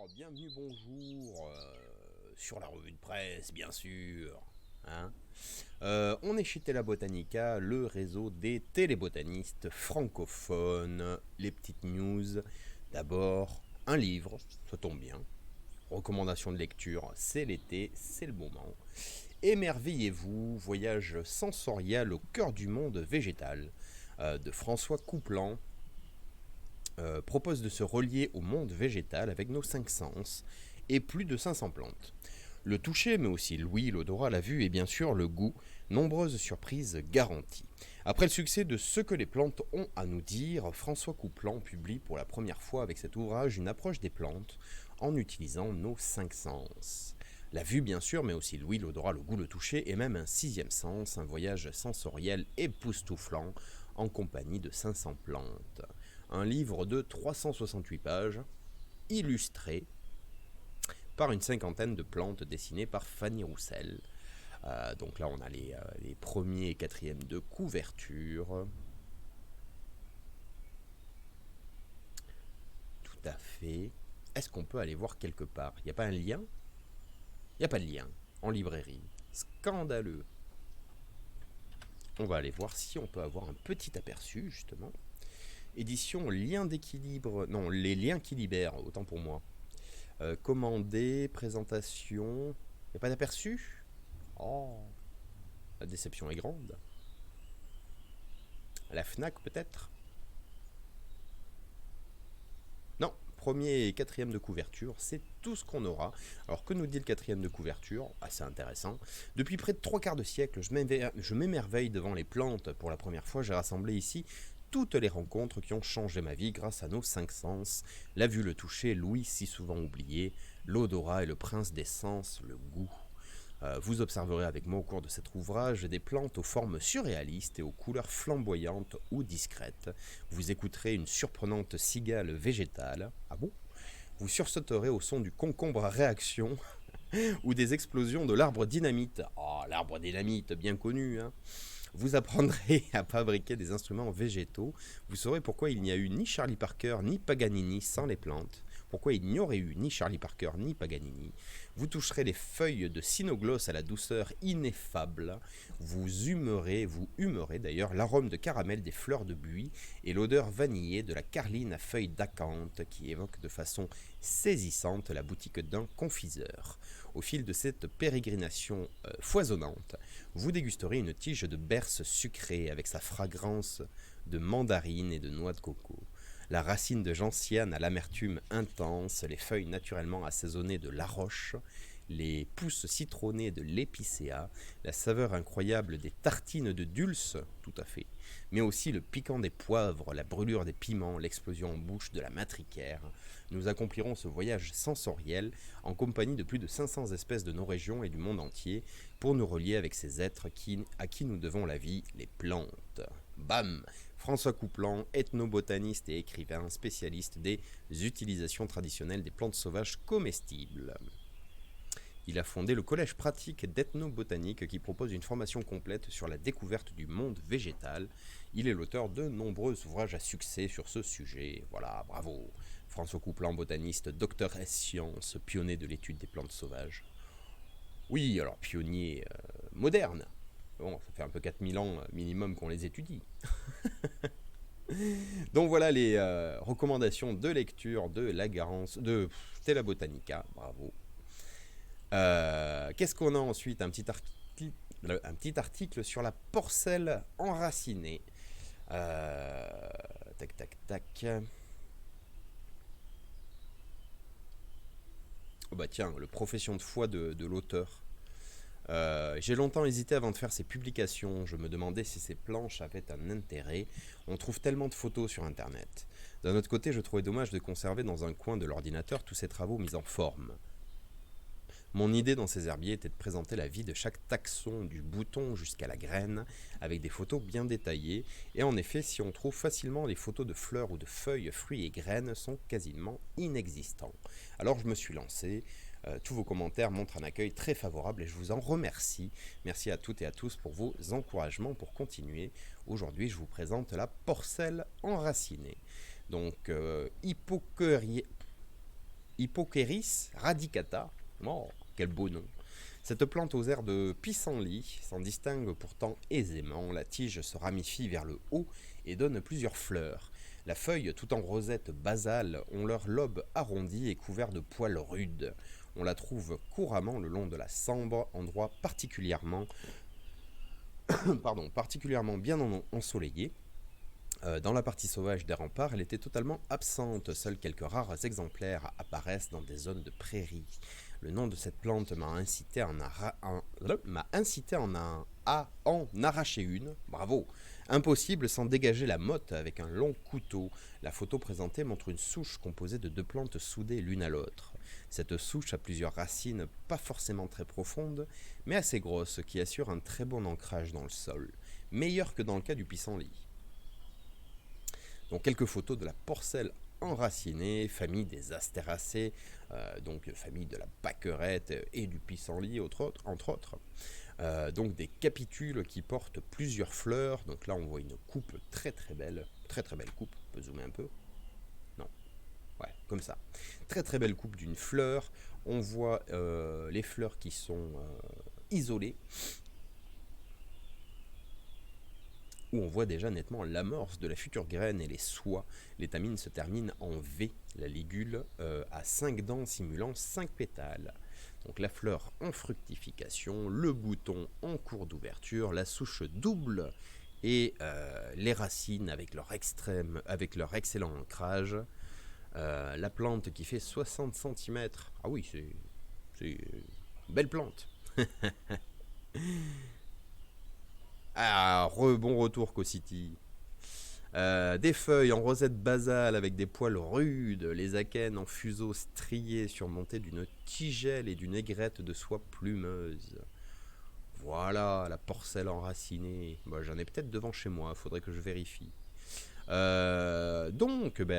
Alors, bienvenue, bonjour, sur la revue de presse, bien sûr. Hein. On est chez Tela Botanica, le réseau des télébotanistes francophones. Les petites news. D'abord, un livre, ça tombe bien. Recommandation de lecture, c'est l'été, c'est le moment. Émerveillez-vous, voyage sensoriel au cœur du monde végétal, de François Couplan, propose de se relier au monde végétal avec nos cinq sens et plus de 500 plantes. Le toucher, mais aussi l'ouïe, l'odorat, la vue et bien sûr le goût, nombreuses surprises garanties. Après le succès de Ce que les plantes ont à nous dire, François Couplan publie pour la première fois avec cet ouvrage une approche des plantes en utilisant nos cinq sens. La vue bien sûr, mais aussi l'ouïe, l'odorat, le goût, le toucher et même un sixième sens, un voyage sensoriel époustouflant en compagnie de 500 plantes. Un livre de 368 pages, illustré par une cinquantaine de plantes dessinées par Fanny Roussel. Donc là, on a les premiers et quatrièmes de couverture. Tout à fait. Est-ce qu'on peut aller voir quelque part? Il n'y a pas un lien? Il n'y a pas de lien. En librairie. Scandaleux. On va aller voir si on peut avoir un petit aperçu, justement. Édition Lien d'équilibre. Non, les liens qui libèrent, autant pour moi. Commander, présentation. Il n'y a pas d'aperçu? Oh, la déception est grande. La Fnac peut-être? Non, premier et quatrième de couverture, c'est tout ce qu'on aura. Alors que nous dit le quatrième de couverture? Assez intéressant. Depuis près de 3/4 de siècle, je m'émerveille devant les plantes. Pour la première fois, j'ai rassemblé ici toutes les rencontres qui ont changé ma vie grâce à nos cinq sens. La vue, le toucher, l'ouïe si souvent oublié, l'odorat et le prince des sens, le goût. Vous observerez avec moi au cours de cet ouvrage des plantes aux formes surréalistes et aux couleurs flamboyantes ou discrètes. Vous écouterez une surprenante cigale végétale. Ah bon? Vous sursauterez au son du concombre à réaction ou des explosions de l'arbre dynamite. Oh, l'arbre dynamite, bien connu, hein. Vous apprendrez à fabriquer des instruments végétaux. Vous saurez pourquoi il n'y a eu ni Charlie Parker ni Paganini sans les plantes. Pourquoi il n'y aurait eu ni Charlie Parker ni Paganini. Vous toucherez les feuilles de cynogloss à la douceur ineffable. Vous humerez d'ailleurs l'arôme de caramel des fleurs de buis et l'odeur vanillée de la carline à feuilles d'acanthe qui évoque de façon saisissante la boutique d'un confiseur. Au fil de cette pérégrination foisonnante, vous dégusterez une tige de berce sucrée avec sa fragrance de mandarine et de noix de coco. La racine de gentiane à l'amertume intense, les feuilles naturellement assaisonnées de laroche, les pousses citronnées de l'épicéa, la saveur incroyable des tartines de dulce, tout à fait, mais aussi le piquant des poivres, la brûlure des piments, l'explosion en bouche de la matricaire. Nous accomplirons ce voyage sensoriel en compagnie de plus de 500 espèces de nos régions et du monde entier pour nous relier avec ces êtres à qui nous devons la vie, les plantes. Bam! François Couplan, ethnobotaniste et écrivain, spécialiste des utilisations traditionnelles des plantes sauvages comestibles. Il a fondé le collège pratique d'ethnobotanique qui propose une formation complète sur la découverte du monde végétal. Il est l'auteur de nombreux ouvrages à succès sur ce sujet. Voilà, bravo. François Couplan, botaniste, docteur ès sciences, pionnier de l'étude des plantes sauvages. Oui, alors pionnier moderne. Bon, ça fait un peu 4000 ans minimum qu'on les étudie. Donc voilà les recommandations de lecture de la Garance, de Stella Botanica. Bravo. Qu'est-ce qu'on a ensuite? Un petit article sur la porcelle enracinée. Tac, tac, tac. Oh bah tiens, le profession de foi de l'auteur. J'ai longtemps hésité avant de faire ces publications. Je me demandais si ces planches avaient un intérêt. On trouve tellement de photos sur Internet. D'un autre côté, je trouvais dommage de conserver dans un coin de l'ordinateur tous ces travaux mis en forme. Mon idée dans ces herbiers était de présenter la vie de chaque taxon, du bouton jusqu'à la graine, avec des photos bien détaillées. Et en effet, si on trouve facilement les photos de fleurs ou de feuilles, fruits et graines sont quasiment inexistants. Alors je me suis lancé. Tous vos commentaires montrent un accueil très favorable et je vous en remercie. Merci à toutes et à tous pour vos encouragements pour continuer. Aujourd'hui, je vous présente la porcelle enracinée. Donc, Hippocheris radicata. Oh, quel beau nom. Cette plante aux airs de pissenlit s'en distingue pourtant aisément. La tige se ramifie vers le haut et donne plusieurs fleurs. La feuille, tout en rosette basale, ont leur lobe arrondi et couvert de poils rudes. On la trouve couramment le long de la Sambre, endroit particulièrement, particulièrement bien ensoleillé. Dans la partie sauvage des remparts, elle était totalement absente. Seuls quelques rares exemplaires apparaissent dans des zones de prairies. Le nom de cette plante m'a incité à en arracher une. Bravo. Impossible sans dégager la motte avec un long couteau. La photo présentée montre une souche composée de deux plantes soudées l'une à l'autre. Cette souche a plusieurs racines pas forcément très profondes, mais assez grosses, qui assurent un très bon ancrage dans le sol. Meilleur que dans le cas du pissenlit. Donc quelques photos de la porcelle enracinée, famille des astéracées, donc famille de la bacquerette et du pissenlit entre autres. Donc des capitules qui portent plusieurs fleurs. Donc là on voit une coupe très belle coupe. On peut zoomer un peu. Non, ouais, comme ça. Très belle coupe d'une fleur. On voit les fleurs qui sont isolées, où on voit déjà nettement l'amorce de la future graine et les soies. L'étamine se termine en V, la ligule a 5 dents simulant 5 pétales. Donc la fleur en fructification, le bouton en cours d'ouverture, la souche double et les racines avec leur excellent ancrage. La plante qui fait 60 cm. Ah oui, c'est une belle plante. Ah, bon retour Cocity. Des feuilles en rosette basale avec des poils rudes, les akènes en fuseaux striés surmontés d'une tigelle et d'une aigrette de soie plumeuse. Voilà la porcelle enracinée. Bon, j'en ai peut-être devant chez moi, faudrait que je vérifie.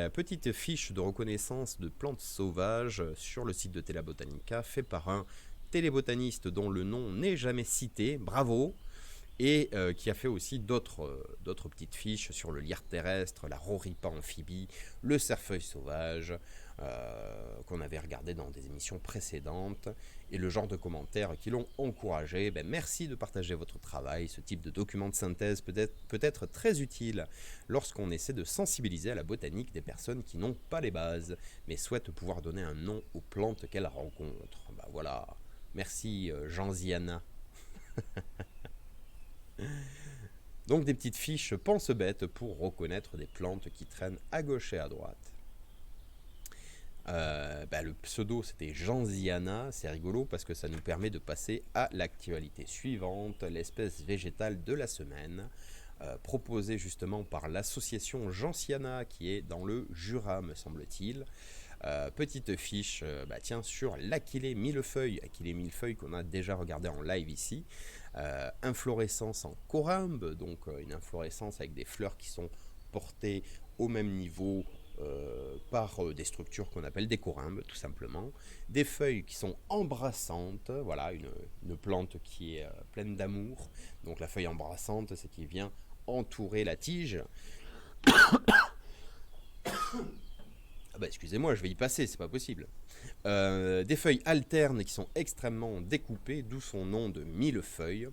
Petite fiche de reconnaissance de plantes sauvages sur le site de Télébotanica, fait par un télébotaniste dont le nom n'est jamais cité. Bravo! Et qui a fait aussi d'autres petites fiches sur le lierre terrestre, la roripa amphibie, le cerfeuil sauvage, qu'on avait regardé dans des émissions précédentes, et le genre de commentaires qui l'ont encouragé. Merci de partager votre travail. Ce type de document de synthèse peut être très utile lorsqu'on essaie de sensibiliser à la botanique des personnes qui n'ont pas les bases, mais souhaitent pouvoir donner un nom aux plantes qu'elles rencontrent. Voilà, merci Jean-Ziana. Donc des petites fiches pense-bête pour reconnaître des plantes qui traînent à gauche et à droite. Le pseudo c'était Jean-Ziana, c'est rigolo parce que ça nous permet de passer à l'actualité suivante, l'espèce végétale de la semaine, proposée justement par l'association Gentiana qui est dans le Jura me semble-t-il. Petite fiche sur l'Achillée millefeuille, qu'on a déjà regardé en live ici. Inflorescence en corymbe, donc une inflorescence avec des fleurs qui sont portées au même niveau par des structures qu'on appelle des corymbes tout simplement, des feuilles qui sont embrassantes, voilà une plante qui est pleine d'amour. Donc la feuille embrassante, c'est qui vient entourer la tige. Excusez-moi, je vais y passer, c'est pas possible. Des feuilles alternes qui sont extrêmement découpées, d'où son nom de millefeuille.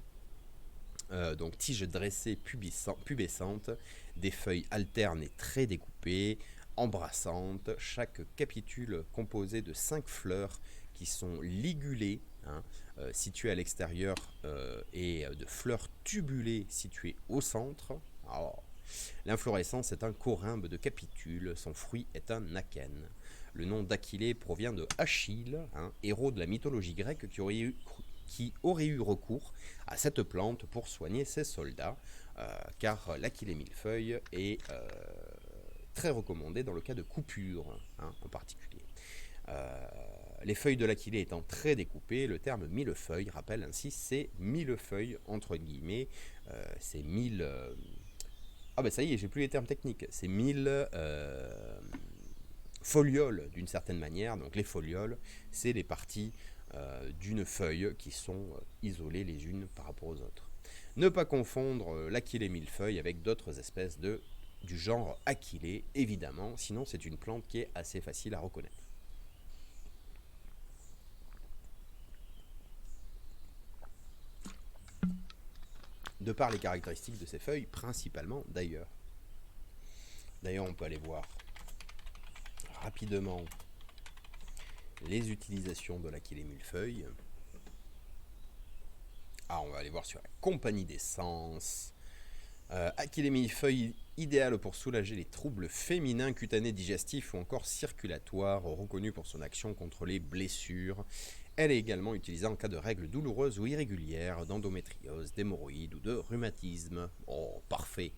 Donc tige dressée pubescente, des feuilles alternes et très découpées, embrassantes, chaque capitule composée de 5 fleurs qui sont ligulées, situées à l'extérieur, et de fleurs tubulées situées au centre. Alors, l'inflorescence est un corymbe de capitules, son fruit est un akène. Le nom d'Achillée provient de Achille, héros de la mythologie grecque qui aurait eu recours à cette plante pour soigner ses soldats, car l'Achillée millefeuille est très recommandé dans le cas de coupure, en particulier. Les feuilles de l'Achillée étant très découpées, le terme millefeuille rappelle ainsi ces millefeuilles, entre guillemets, ces mille... ça y est, j'ai plus les termes techniques. C'est 1000 folioles d'une certaine manière. Donc les folioles, c'est les parties d'une feuille qui sont isolées les unes par rapport aux autres. Ne pas confondre l'Achillée millefeuille avec d'autres espèces du genre Achillée, évidemment. Sinon, c'est une plante qui est assez facile à reconnaître. de par les caractéristiques de ces feuilles, principalement d'ailleurs. D'ailleurs, on peut aller voir rapidement les utilisations de l'Achillée millefeuille. Ah, on va aller voir sur la compagnie d'essence. Achillée millefeuille, idéal pour soulager les troubles féminins, cutanés, digestifs ou encore circulatoires, reconnu pour son action contre les blessures. Elle est également utilisée en cas de règles douloureuses ou irrégulières, d'endométriose, d'hémorroïdes ou de rhumatisme. Oh, parfait.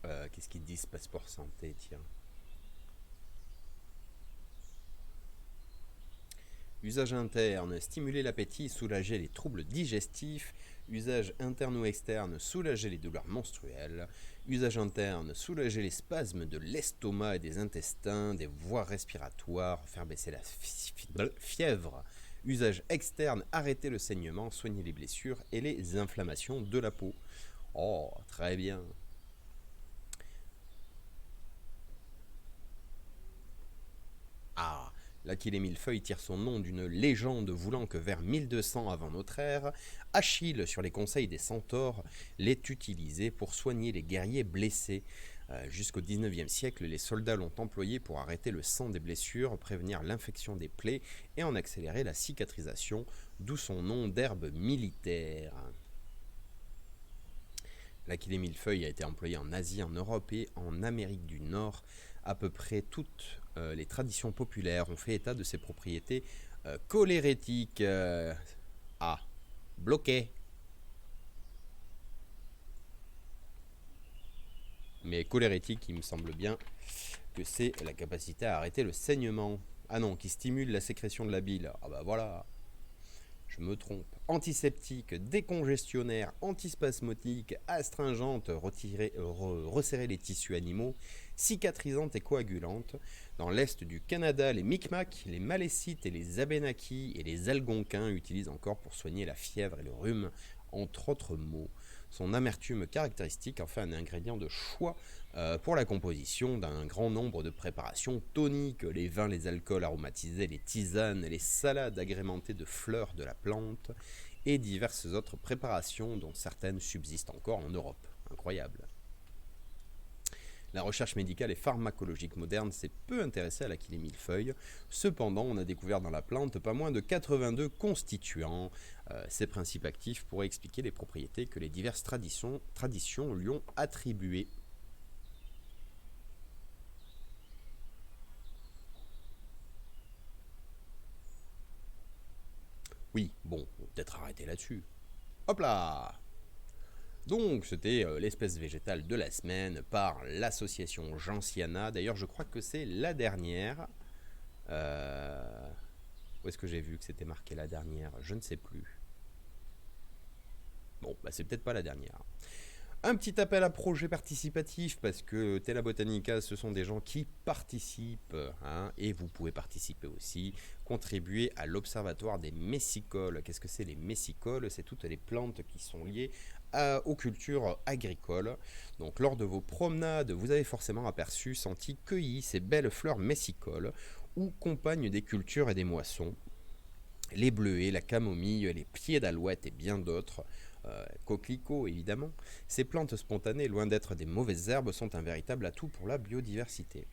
Qu'est-ce qu'ils disent, passeport santé, tiens. Usage interne, stimuler l'appétit, soulager les troubles digestifs. Usage interne ou externe, soulager les douleurs menstruelles. Usage interne, soulager les spasmes de l'estomac et des intestins, des voies respiratoires, faire baisser la fièvre. Usage externe, arrêter le saignement, soigner les blessures et les inflammations de la peau. Oh, très bien. Ah, l'Achillée millefeuille tire son nom d'une légende voulant que vers 1200 avant notre ère, Achille, sur les conseils des centaures, l'ait utilisé pour soigner les guerriers blessés. Jusqu'au 19e siècle, les soldats l'ont employé pour arrêter le sang des blessures, prévenir l'infection des plaies et en accélérer la cicatrisation, d'où son nom d'herbe militaire. L'Achillée millefeuille a été employée en Asie, en Europe et en Amérique du Nord. À peu près toutes les traditions populaires ont fait état de ses propriétés cholérétiques. Bloqué. Mais cholérétique, il me semble bien que c'est la capacité à arrêter le saignement. Ah non, qui stimule la sécrétion de la bile. Ah bah voilà. Je me trompe. Antiseptique, décongestionnaire, antispasmodique, astringente, resserrer les tissus animaux, cicatrisante et coagulante. Dans l'est du Canada, les Micmacs, les Malécites et les Abénaquis et les Algonquins utilisent encore pour soigner la fièvre et le rhume, entre autres maux. Son amertume caractéristique en fait un ingrédient de choix pour la composition d'un grand nombre de préparations toniques, les vins, les alcools aromatisés, les tisanes, les salades agrémentées de fleurs de la plante et diverses autres préparations dont certaines subsistent encore en Europe. Incroyable. La recherche médicale et pharmacologique moderne s'est peu intéressée à l'Achillée millefeuille. Cependant, on a découvert dans la plante pas moins de 82 constituants. Ces principes actifs pourraient expliquer les propriétés que les diverses traditions lui ont attribuées. Oui, bon, on va peut-être arrêter là-dessus. Hop là! Donc, c'était l'espèce végétale de la semaine par l'association Gentiana. D'ailleurs, je crois que c'est la dernière. Où est-ce que j'ai vu que c'était marqué la dernière? Je ne sais plus. Bon, bah c'est peut-être pas la dernière. Un petit appel à projet participatif parce que Tela Botanica, ce sont des gens qui participent, hein, et vous pouvez participer aussi, contribuer à l'Observatoire des Messicoles. Qu'est-ce que c'est les Messicoles? C'est toutes les plantes qui sont liées aux cultures agricoles. Donc lors de vos promenades, vous avez forcément aperçu, senti, cueilli ces belles fleurs messicoles ou compagnes des cultures et des moissons. Les bleuets, la camomille, les pieds d'alouette et bien d'autres. Coquelicots évidemment, ces plantes spontanées, loin d'être des mauvaises herbes, sont un véritable atout pour la biodiversité.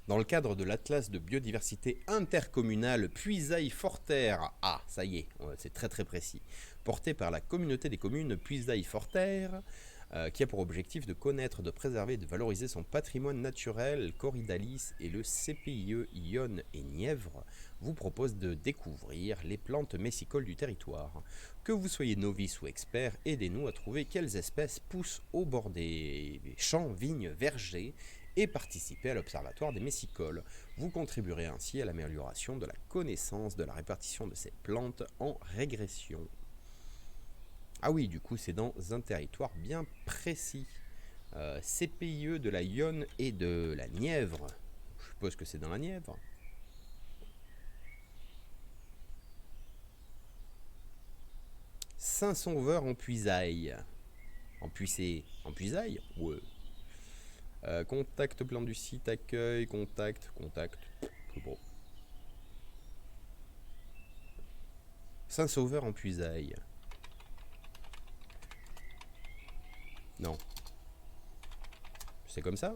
Dans le cadre de l'Atlas de biodiversité intercommunale Puisaye-Forterre, ah ça y est, c'est très très précis, porté par la communauté des communes Puisaye-Forterre, qui a pour objectif de connaître, de préserver et de valoriser son patrimoine naturel, Corydalis et le CPIE Yonne et Nièvre vous propose de découvrir les plantes messicoles du territoire. Que vous soyez novice ou expert, aidez-nous à trouver quelles espèces poussent au bord des champs, vignes, vergers et participez à l'Observatoire des Messicoles. Vous contribuerez ainsi à l'amélioration de la connaissance de la répartition de ces plantes en régression. Ah oui, du coup, c'est dans un territoire bien précis. CPIE de la Yonne et de la Nièvre. Je suppose que c'est dans la Nièvre. Saint-Sauveur en Puisaye. En Puisaye? Ouais. Contact plan du site, accueil, contact. C'est bon. Saint-Sauveur en Puisaye. Non. C'est comme ça?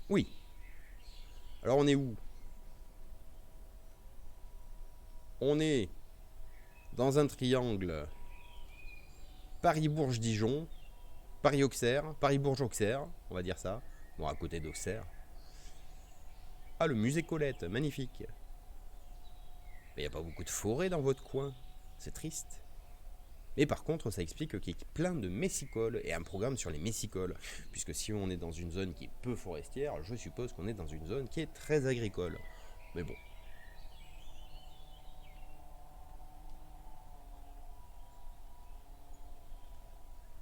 Oui. Alors on est où? On est dans un triangle Paris-Bourges-Dijon, Paris-Auxerre, Paris-Bourges-Auxerre, on va dire ça. Bon, à côté d'Auxerre. Ah, le musée Colette, magnifique. Mais il n'y a pas beaucoup de forêt dans votre coin. C'est triste. Mais par contre, ça explique qu'il y a plein de messicoles et un programme sur les messicoles. Puisque si on est dans une zone qui est peu forestière, je suppose qu'on est dans une zone qui est très agricole. Mais bon.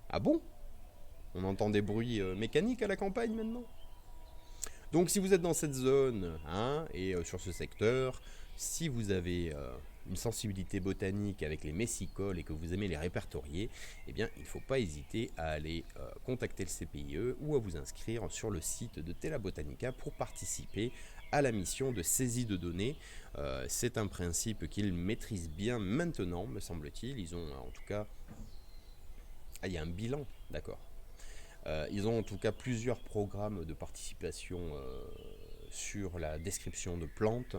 Ah bon? On entend des bruits mécaniques à la campagne maintenant? Donc si vous êtes dans cette zone hein, et sur ce secteur, si vous avez une sensibilité botanique avec les messicoles et que vous aimez les répertorier, eh bien il ne faut pas hésiter à aller contacter le CPIE ou à vous inscrire sur le site de Tela Botanica pour participer à la mission de saisie de données. C'est un principe qu'ils maîtrisent bien maintenant, me semble-t-il. Ils ont en tout cas... Ah, il y a un bilan, d'accord. Ils ont en tout cas plusieurs programmes de participation sur la description de plantes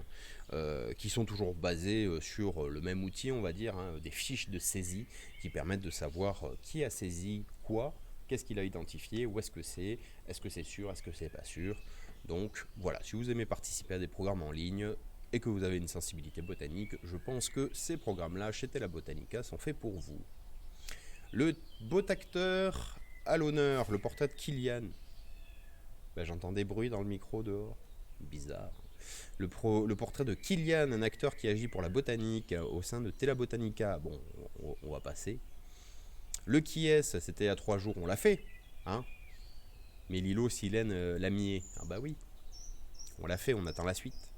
qui sont toujours basés sur le même outil, on va dire, hein, des fiches de saisie qui permettent de savoir qui a saisi quoi, qu'est-ce qu'il a identifié, où est-ce que c'est sûr, est-ce que c'est pas sûr. Donc voilà, si vous aimez participer à des programmes en ligne et que vous avez une sensibilité botanique, je pense que ces programmes-là chez Tela Botanica sont faits pour vous. Le botacteur à l'honneur, le portrait de Kylian. Ben, j'entends des bruits dans le micro dehors. Bizarre. Le portrait de Kylian, un acteur qui agit pour la botanique au sein de Tela Botanica. Bon, on va passer. Le qui est, c'était il y a 3 jours, on l'a fait. Hein, mais Lilo, Silène, Lamier. Ah bah oui. On l'a fait, on attend la suite.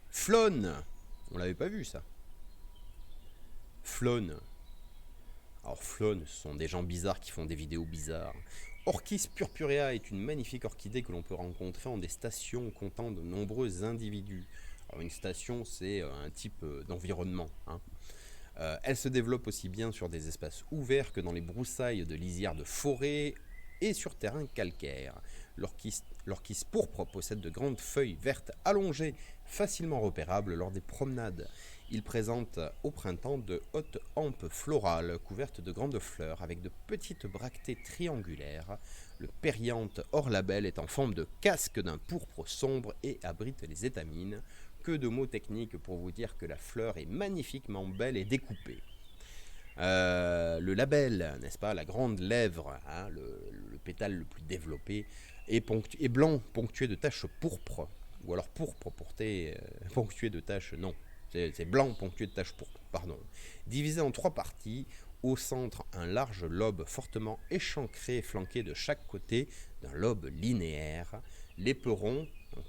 Flonne. On l'avait pas vu ça. Flonne. Alors Flonne, ce sont des gens bizarres qui font des vidéos bizarres. Orchis purpurea est une magnifique orchidée que l'on peut rencontrer en des stations comptant de nombreux individus. Alors une station, c'est un type d'environnement. Hein. Elle se développe aussi bien sur des espaces ouverts que dans les broussailles de lisières de forêt et sur terrain calcaire. L'orchis pourpre possède de grandes feuilles vertes allongées, facilement repérables lors des promenades. Il présente au printemps de hautes hampes florales couvertes de grandes fleurs avec de petites bractées triangulaires. Le périanthe hors label est en forme de casque d'un pourpre sombre et abrite les étamines. Que de mots techniques pour vous dire que la fleur est magnifiquement belle et découpée. Le label, n'est-ce pas, la grande lèvre, hein, le pétale le plus développé, est blanc ponctué de taches pourpres, ou alors pourpre ponctué de taches, non, c'est blanc ponctué de taches pourpres, pardon. Divisé en 3 parties, au centre un large lobe fortement échancré et flanqué de chaque côté d'un lobe linéaire. L'éperon, donc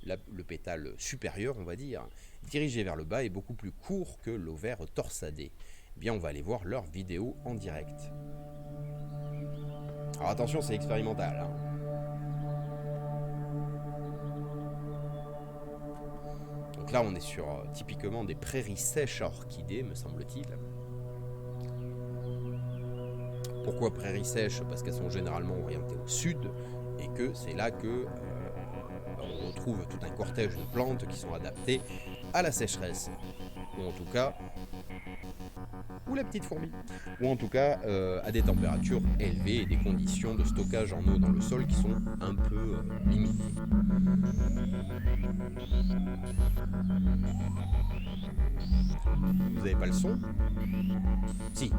le pétale supérieur, on va dire, dirigé vers le bas, est beaucoup plus court que l'ovaire torsadé. Eh bien, on va aller voir leur vidéo en direct. Alors attention, c'est expérimental. Hein. Donc là, on est sur typiquement des prairies sèches à orchidées, me semble-t-il. Pourquoi prairies sèches? Parce qu'elles sont généralement orientées au sud et que c'est là que on retrouve tout un cortège de plantes qui sont adaptées à la sécheresse. Ou en tout cas, ou la petite fourmi, ou en tout cas à des températures élevées et des conditions de stockage en eau dans le sol qui sont un peu limitées. Vous n'avez pas le son? Si.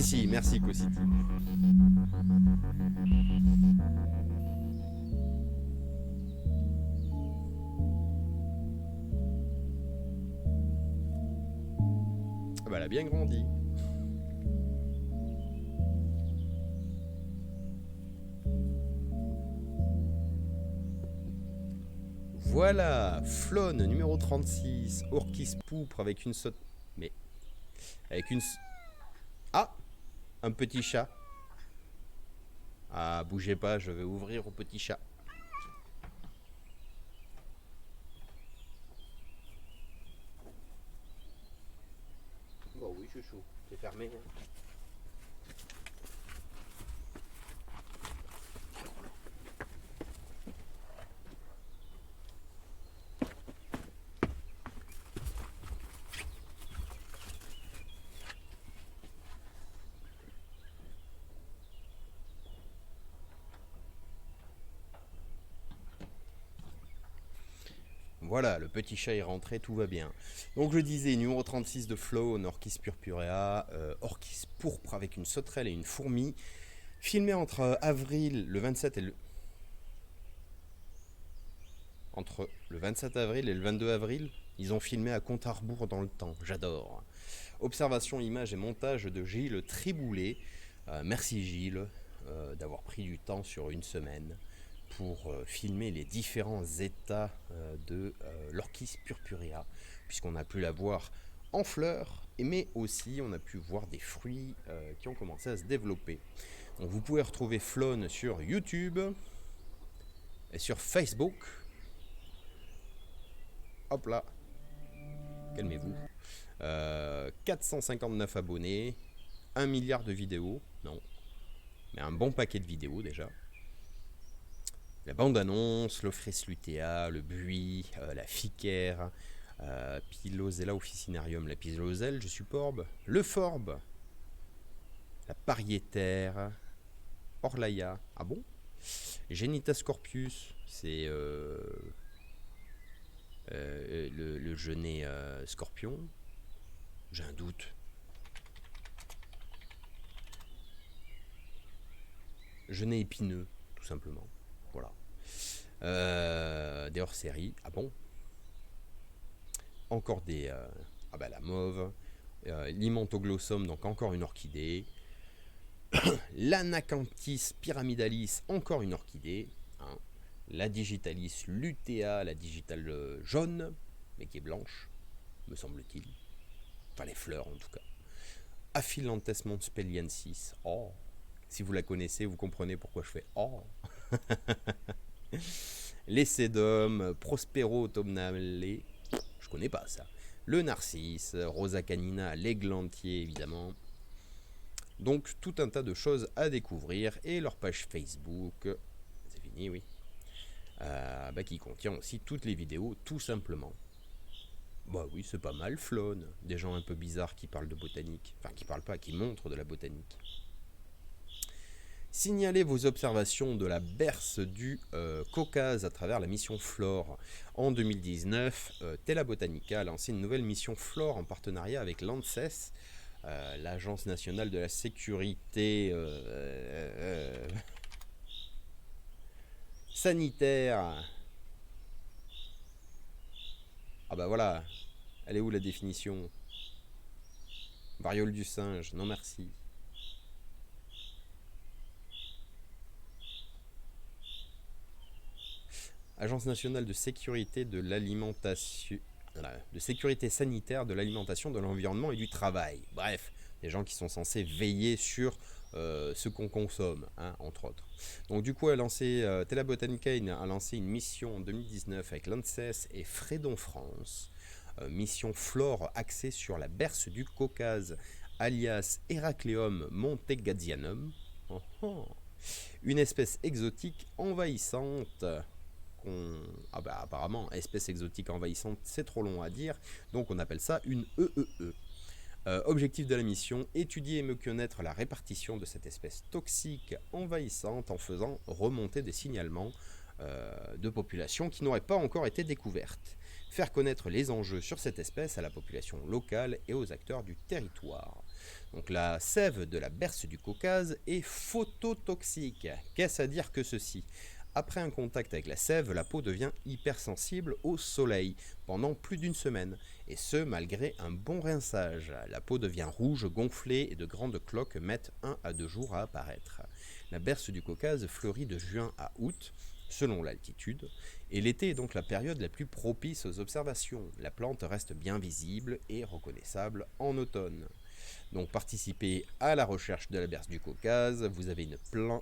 Si, merci Cosity. Ah bah, elle a bien grandi. Voilà, Flone numéro 36, Orchis pourpre avec une saute. Mais. Avec une. Ah, un petit chat. Ah, bougez pas, je vais ouvrir au petit chat. Bon, oui, chouchou, c'est fermé. Voilà, le petit chat est rentré, tout va bien. Donc je disais, numéro 36 de Flow, Orchis purpurea, Orchis pourpre avec une sauterelle et une fourmi, filmé entre avril, le 27 et le... Entre le 27 avril et le 22 avril, ils ont filmé à compte à rebours dans le temps, j'adore. Observation, image et montage de Gilles Triboulet. Merci Gilles d'avoir pris du temps sur une semaine pour filmer les différents états de l'Orchis purpurea, puisqu'on a pu la voir en fleurs, mais aussi on a pu voir des fruits qui ont commencé à se développer. Donc vous pouvez retrouver Flone sur YouTube et sur Facebook. Hop là, calmez-vous. 459 abonnés, 1 milliard de vidéos, non, mais un bon paquet de vidéos déjà. La bande-annonce, l'Ophrys lutea, le buis, la ficaire, Pilosella officinarium, la piloselle, je superbe, le forbe, la pariétaire, Orlaia, ah bon, Genitas scorpius, c'est le genet scorpion, j'ai un doute. Genet épineux, tout simplement. Voilà. Des hors-séries. Ah bon? Encore des... ah bah la mauve. L'Imantoglossum, donc encore une orchidée. L'Anacanthis pyramidalis, encore une orchidée. Hein. La Digitalis lutea, la digitale jaune, mais qui est blanche, me semble-t-il. Enfin les fleurs en tout cas. Aphilantes montpelliensis. Oh, si vous la connaissez, vous comprenez pourquoi je fais oh. Les sédums, Prospero autumnale, je connais pas ça. Le narcisse, Rosa canina, l'églantier évidemment. Donc tout un tas de choses à découvrir et leur page Facebook, c'est fini oui, qui contient aussi toutes les vidéos tout simplement. Bah oui, c'est pas mal, Flone. Des gens un peu bizarres qui parlent de botanique. Enfin, qui parlent pas, qui montrent de la botanique. Signalez vos observations de la berce du Caucase à travers la mission Flore. En 2019, Tela Botanica a lancé une nouvelle mission Flore en partenariat avec l'ANSES, l'Agence nationale de la sécurité sanitaire. Ah bah voilà, elle est où la définition? Variole du singe, non merci. Agence nationale de sécurité de l'alimentation, de sécurité sanitaire de l'alimentation, de l'environnement et du travail. Bref, des gens qui sont censés veiller sur ce qu'on consomme, hein, entre autres. Donc du coup, Tela Botanica a lancé une mission en 2019 avec l'ANSES et Fredon France. Mission Flore axée sur la berce du Caucase, alias Heracleum montegazianum. Oh oh. Une espèce exotique envahissante. Apparemment, espèce exotique envahissante, c'est trop long à dire, donc on appelle ça une EEE. Objectif de la mission, étudier et mieux connaître la répartition de cette espèce toxique envahissante en faisant remonter des signalements de populations qui n'auraient pas encore été découvertes. Faire connaître les enjeux sur cette espèce à la population locale et aux acteurs du territoire. Donc la sève de la berce du Caucase est phototoxique. Qu'est-ce à dire que ceci ? Après un contact avec la sève, la peau devient hypersensible au soleil pendant plus d'une semaine, et ce malgré un bon rinçage. La peau devient rouge, gonflée, et de grandes cloques mettent 1 à 2 jours à apparaître. La berce du Caucase fleurit de juin à août, selon l'altitude, et l'été est donc la période la plus propice aux observations. La plante reste bien visible et reconnaissable en automne. Donc participez à la recherche de la berce du Caucase, vous avez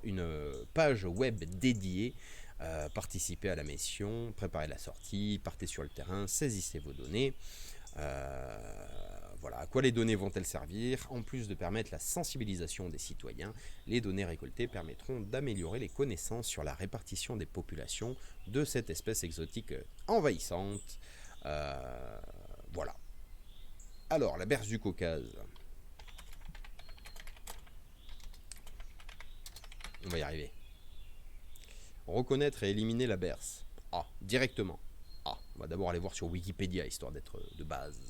une page web dédiée, participez à la mission, préparez la sortie, partez sur le terrain, saisissez vos données. Voilà, à quoi les données vont-elles servir? En plus de permettre la sensibilisation des citoyens, les données récoltées permettront d'améliorer les connaissances sur la répartition des populations de cette espèce exotique envahissante. Voilà. Alors, la berce du Caucase. On va y arriver. Reconnaître et éliminer la berce. Ah, directement. Ah, on va d'abord aller voir sur Wikipédia, histoire d'être de base.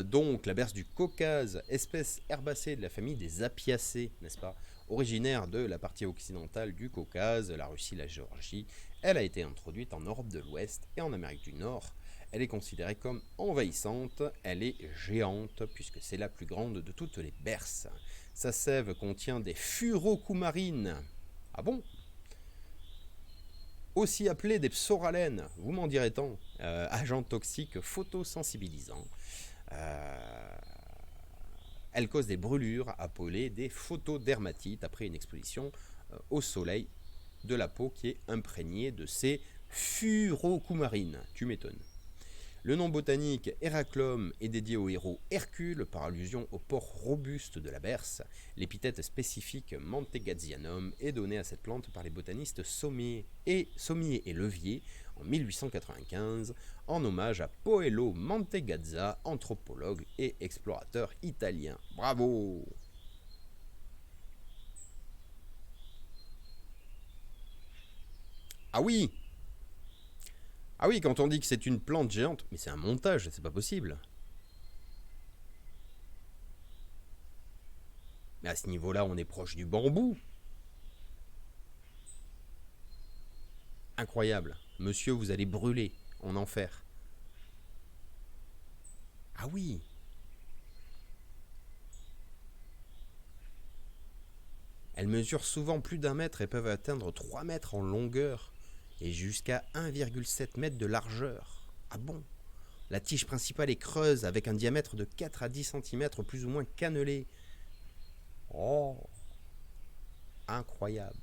Donc, la berce du Caucase, espèce herbacée de la famille des Apiacées, n'est-ce pas? Originaire de la partie occidentale du Caucase, la Russie, la Géorgie, elle a été introduite en Europe de l'Ouest et en Amérique du Nord. Elle est considérée comme envahissante, elle est géante, puisque c'est la plus grande de toutes les berces. Sa sève contient des furocumarines. Ah bon? Aussi appelés des psoralen, vous m'en direz tant, agents toxiques photosensibilisants. Elle cause des brûlures appelées des photodermatites après une exposition au soleil de la peau qui est imprégnée de ces furocumarines. Tu m'étonnes. Le nom botanique Heraclum est dédié au héros Hercule par allusion au port robuste de la berce. L'épithète spécifique Mantegazzianum est donnée à cette plante par les botanistes Sommier et Levier en 1895 en hommage à Poello Mantegazza, anthropologue et explorateur italien. Bravo! Ah oui! Ah oui, quand on dit que c'est une plante géante, mais c'est un montage, c'est pas possible. Mais à ce niveau-là, on est proche du bambou. Incroyable. Monsieur, vous allez brûler en enfer. Ah oui. Elles mesurent souvent plus d'1 mètre et peuvent atteindre 3 mètres en longueur et jusqu'à 1,7 mètre de largeur. Ah bon? La tige principale est creuse avec un diamètre de 4 à 10 cm plus ou moins cannelé. Oh, incroyable.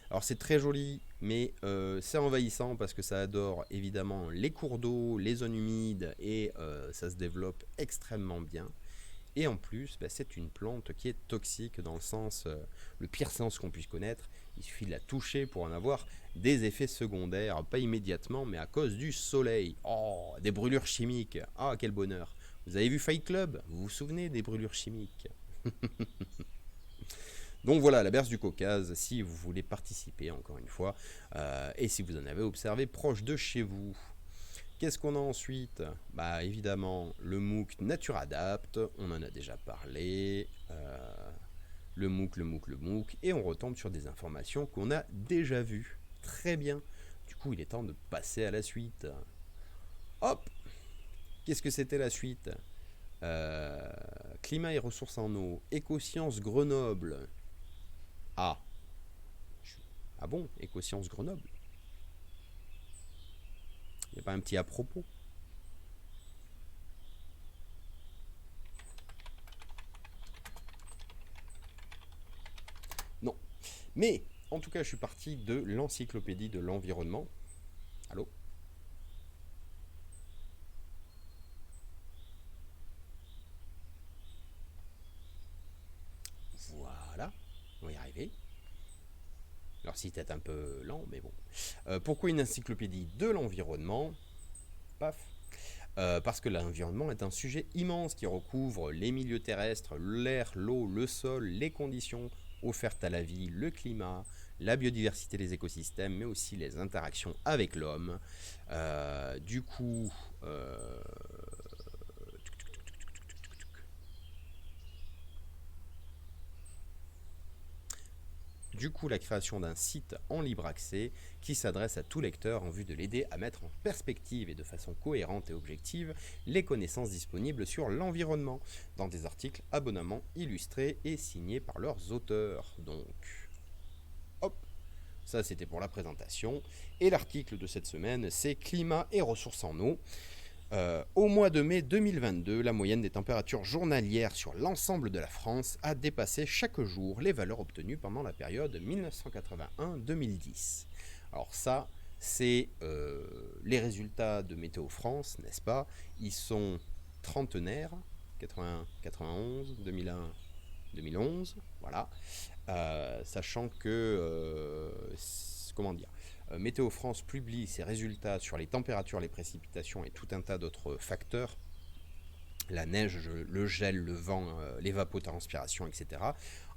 Alors c'est très joli, mais c'est envahissant parce que ça adore évidemment les cours d'eau, les zones humides et ça se développe extrêmement bien. Et en plus, c'est une plante qui est toxique dans le sens, le pire sens qu'on puisse connaître. Il suffit de la toucher pour en avoir des effets secondaires, pas immédiatement, mais à cause du soleil. Oh, des brûlures chimiques. Ah, quel bonheur. Vous avez vu Fight Club? Vous vous souvenez des brûlures chimiques? Donc voilà, la berce du Caucase, si vous voulez participer, encore une fois, et si vous en avez observé proche de chez vous. Qu'est-ce qu'on a ensuite? Bah évidemment, le MOOC Nature Adapt, on en a déjà parlé, le MOOC, et on retombe sur des informations qu'on a déjà vues. Très bien, du coup il est temps de passer à la suite. Hop! Qu'est-ce que c'était la suite? Climat et ressources en eau, Écosciences Grenoble. Ah, ah bon, Écosciences Grenoble? Il n'y a pas un petit à propos? Non. Mais, en tout cas, je suis parti de l'encyclopédie de l'environnement. Allô? Voilà, on va y arriver. Alors, si c'est un peu lent, mais bon. Pourquoi une encyclopédie de l'environnement? Paf. Parce que l'environnement est un sujet immense qui recouvre les milieux terrestres, l'air, l'eau, le sol, les conditions offertes à la vie, le climat, la biodiversité des écosystèmes, mais aussi les interactions avec l'homme. Du coup, la création d'un site en libre accès qui s'adresse à tout lecteur en vue de l'aider à mettre en perspective et de façon cohérente et objective les connaissances disponibles sur l'environnement dans des articles abondamment illustrés et signés par leurs auteurs. Donc, hop, Ça, c'était pour la présentation. Et l'article de cette semaine, c'est climat et ressources en eau. Au mois de mai 2022, la moyenne des températures journalières sur l'ensemble de la France a dépassé chaque jour les valeurs obtenues pendant la période 1981-2010. Alors ça, c'est les résultats de Météo France, n'est-ce pas? Ils sont trentenaires, 80, 91, 2001, 2011, voilà. Sachant que, comment dire, Météo France publie ses résultats sur les températures, les précipitations et tout un tas d'autres facteurs, la neige, le gel, le vent, l'évapotranspiration, etc.,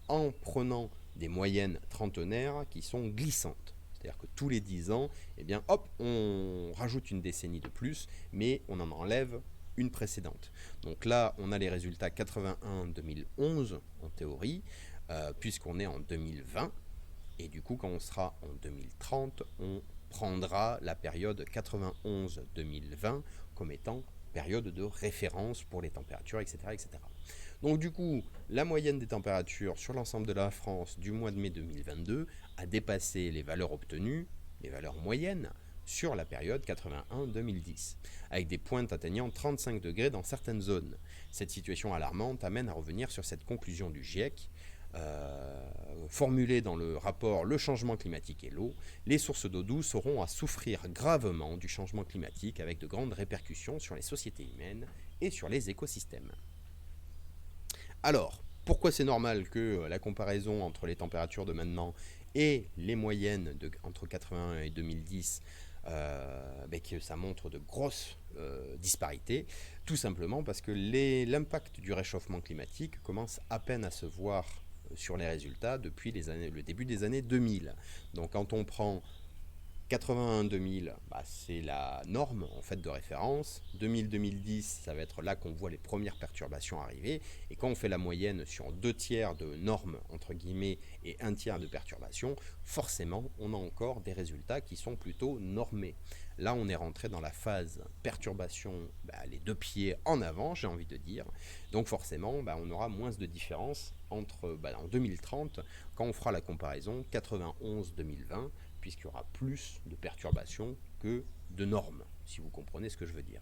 en prenant des moyennes trentenaires qui sont glissantes. C'est-à-dire que tous les 10 ans, eh bien, hop, on rajoute une décennie de plus, mais on en enlève une précédente. Donc là, on a les résultats 81-2011 en théorie, puisqu'on est en 2020. Et du coup, quand on sera en 2030, on prendra la période 91-2020 comme étant période de référence pour les températures, etc., etc. Donc du coup, la moyenne des températures sur l'ensemble de la France du mois de mai 2022 a dépassé les valeurs obtenues, les valeurs moyennes, sur la période 81-2010, avec des pointes atteignant 35 degrés dans certaines zones. Cette situation alarmante amène à revenir sur cette conclusion du GIEC, formulée dans le rapport Le changement climatique et l'eau. Les sources d'eau douce auront à souffrir gravement du changement climatique avec de grandes répercussions sur les sociétés humaines et sur les écosystèmes. Alors, pourquoi c'est normal que la comparaison entre les températures de maintenant et les moyennes entre 81 et 2010, que ça montre de grosses disparités? Tout simplement parce que l'impact du réchauffement climatique commence à peine à se voir sur les résultats depuis le début des années 2000. Donc quand on prend 81-2000, c'est la norme en fait de référence. 2000-2010, ça va être là qu'on voit les premières perturbations arriver. Et quand on fait la moyenne sur 2/3 de normes, entre guillemets, et 1/3 de perturbations, forcément, on a encore des résultats qui sont plutôt normés. Là, on est rentré dans la phase perturbation, les deux pieds en avant, j'ai envie de dire. Donc forcément, on aura moins de différence entre en 2030, quand on fera la comparaison 91-2020, puisqu'il y aura plus de perturbations que de normes, si vous comprenez ce que je veux dire.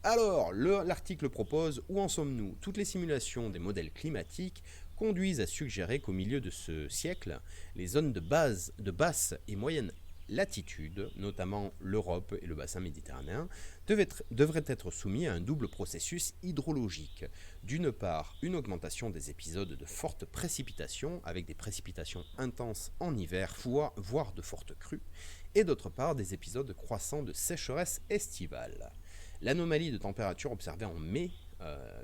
Alors, l'article propose où en sommes-nous? Toutes les simulations des modèles climatiques conduisent à suggérer qu'au milieu de ce siècle, les zones de basse et moyenne latitude, notamment l'Europe et le bassin méditerranéen, devraient être soumis à un double processus hydrologique. D'une part, une augmentation des épisodes de fortes précipitations, avec des précipitations intenses en hiver, voire de fortes crues, et d'autre part, des épisodes croissants de sécheresse estivale. L'anomalie de température observée en mai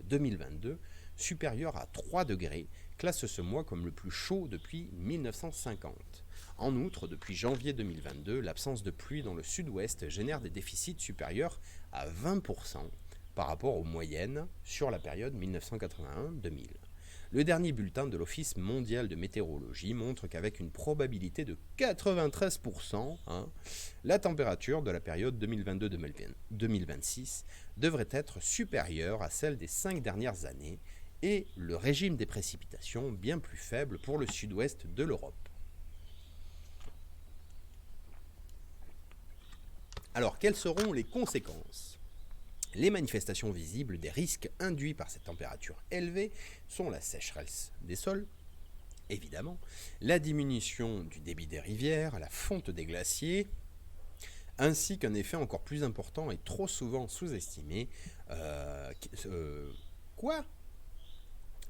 2022, supérieure à 3 degrés, classe ce mois comme le plus chaud depuis 1950. En outre, depuis janvier 2022, l'absence de pluie dans le sud-ouest génère des déficits supérieurs à 20% par rapport aux moyennes sur la période 1981-2000. Le dernier bulletin de l'Office mondial de météorologie montre qu'avec une probabilité de 93%, la température de la période 2022-2026 devrait être supérieure à celle des 5 dernières années et le régime des précipitations bien plus faible pour le sud-ouest de l'Europe. Alors, quelles seront les conséquences? Les manifestations visibles des risques induits par cette température élevée sont la sécheresse des sols, évidemment, la diminution du débit des rivières, la fonte des glaciers, ainsi qu'un effet encore plus important et trop souvent sous-estimé,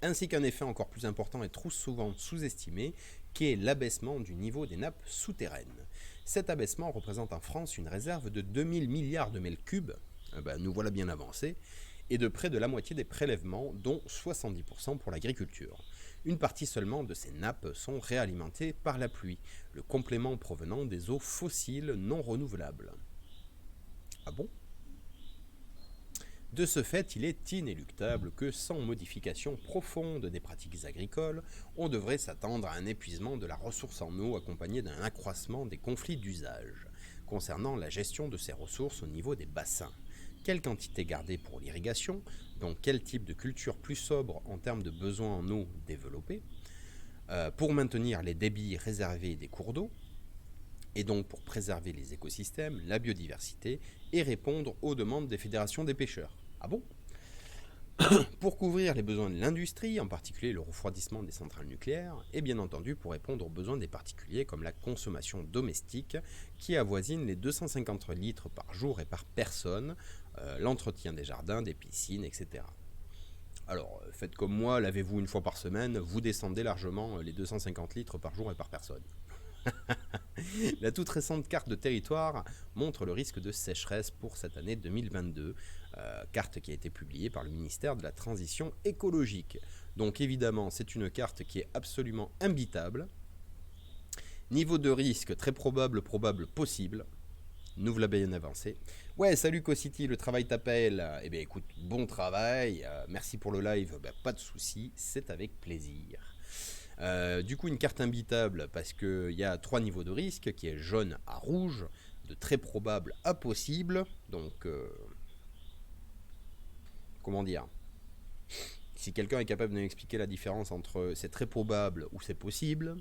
ainsi qu'un effet encore plus important et trop souvent sous-estimé, qui est l'abaissement du niveau des nappes souterraines. Cet abaissement représente en France une réserve de 2000 milliards de mètres cubes, nous voilà bien avancés, et de près de la moitié des prélèvements, dont 70% pour l'agriculture. Une partie seulement de ces nappes sont réalimentées par la pluie, le complément provenant des eaux fossiles non renouvelables. Ah bon ? De ce fait, il est inéluctable que sans modification profonde des pratiques agricoles, on devrait s'attendre à un épuisement de la ressource en eau accompagné d'un accroissement des conflits d'usage concernant la gestion de ces ressources au niveau des bassins. Quelle quantité garder pour l'irrigation, donc quel type de culture plus sobre en termes de besoins en eau développés, pour maintenir les débits réservés des cours d'eau, et donc pour préserver les écosystèmes, la biodiversité et répondre aux demandes des fédérations des pêcheurs. Ah bon? Pour couvrir les besoins de l'industrie, en particulier le refroidissement des centrales nucléaires, et bien entendu pour répondre aux besoins des particuliers comme la consommation domestique qui avoisine les 250 litres par jour et par personne, l'entretien des jardins, des piscines, etc. Alors, faites comme moi, lavez-vous une fois par semaine, vous descendez largement les 250 litres par jour et par personne. La toute récente carte de territoire montre le risque de sécheresse pour cette année 2022, carte qui a été publiée par le ministère de la Transition écologique. Donc évidemment, c'est une carte qui est absolument imbitable. Niveau de risque très probable, probable, possible. Nous voilà bien avancé. Ouais, salut Cocity, le travail t'appelle. Eh bien écoute, bon travail, merci pour le live, pas de souci, c'est avec plaisir. Du coup, une carte imbitable parce qu'il y a 3 niveaux de risque qui est jaune à rouge, de très probable à possible. Donc, comment dire? Si quelqu'un est capable de m'expliquer la différence entre c'est très probable ou c'est possible,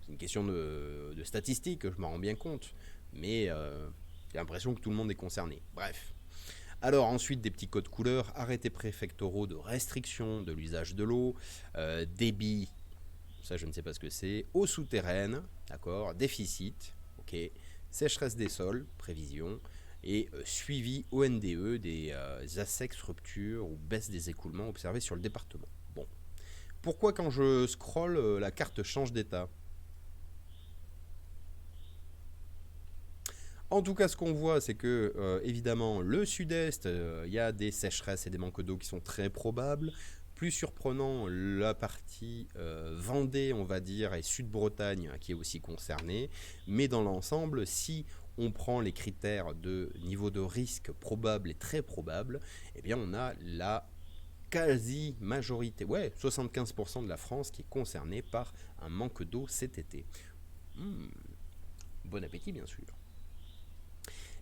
c'est une question de statistique, je m'en rends bien compte, mais j'ai l'impression que tout le monde est concerné. Bref. Alors ensuite des petits codes couleurs, arrêtés préfectoraux de restriction de l'usage de l'eau, débit, ça je ne sais pas ce que c'est, eau souterraine, d'accord, déficit, ok, sécheresse des sols, prévision, et suivi ONDE des ASEX, ruptures ou baisse des écoulements observés sur le département. Bon. Pourquoi quand je scrolle, la carte change d'état? En tout cas, ce qu'on voit, c'est que, évidemment, le sud-est, il y a des sécheresses et des manques d'eau qui sont très probables. Plus surprenant, la partie Vendée, on va dire, et Sud-Bretagne, qui est aussi concernée. Mais dans l'ensemble, si on prend les critères de niveau de risque probable et très probable, eh bien, on a la quasi-majorité, ouais, 75% de la France qui est concernée par un manque d'eau cet été. Bon appétit, bien sûr.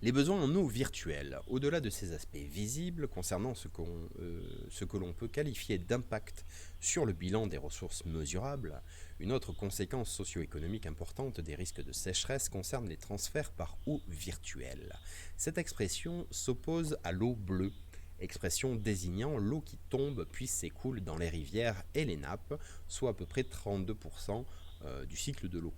Les besoins en eau virtuelle, au-delà de ces aspects visibles concernant ce que l'on peut qualifier d'impact sur le bilan des ressources mesurables, une autre conséquence socio-économique importante des risques de sécheresse concerne les transferts par eau virtuelle. Cette expression s'oppose à l'eau bleue, expression désignant l'eau qui tombe puis s'écoule dans les rivières et les nappes, soit à peu près 32% du cycle de l'eau.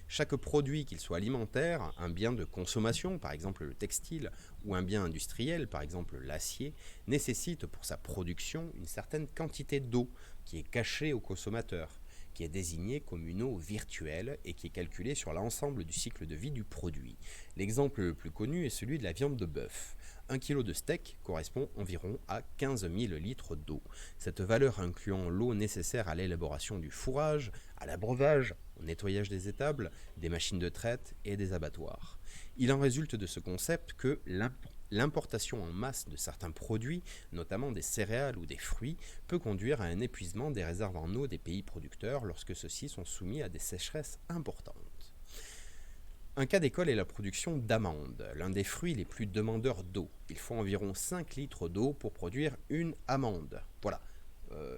Chaque produit, qu'il soit alimentaire, un bien de consommation, par exemple le textile, ou un bien industriel, par exemple l'acier, nécessite pour sa production une certaine quantité d'eau qui est cachée au consommateur, qui est désignée comme une eau virtuelle et qui est calculée sur l'ensemble du cycle de vie du produit. L'exemple le plus connu est celui de la viande de bœuf. 1 kg de steak correspond environ à 15 000 litres d'eau. Cette valeur incluant l'eau nécessaire à l'élaboration du fourrage, à l'abreuvage, au nettoyage des étables, des machines de traite et des abattoirs. Il en résulte de ce concept que l'importation en masse de certains produits, notamment des céréales ou des fruits, peut conduire à un épuisement des réserves en eau des pays producteurs lorsque ceux-ci sont soumis à des sécheresses importantes. Un cas d'école est la production d'amandes, l'un des fruits les plus demandeurs d'eau. Il faut environ 5 litres d'eau pour produire une amande. Voilà,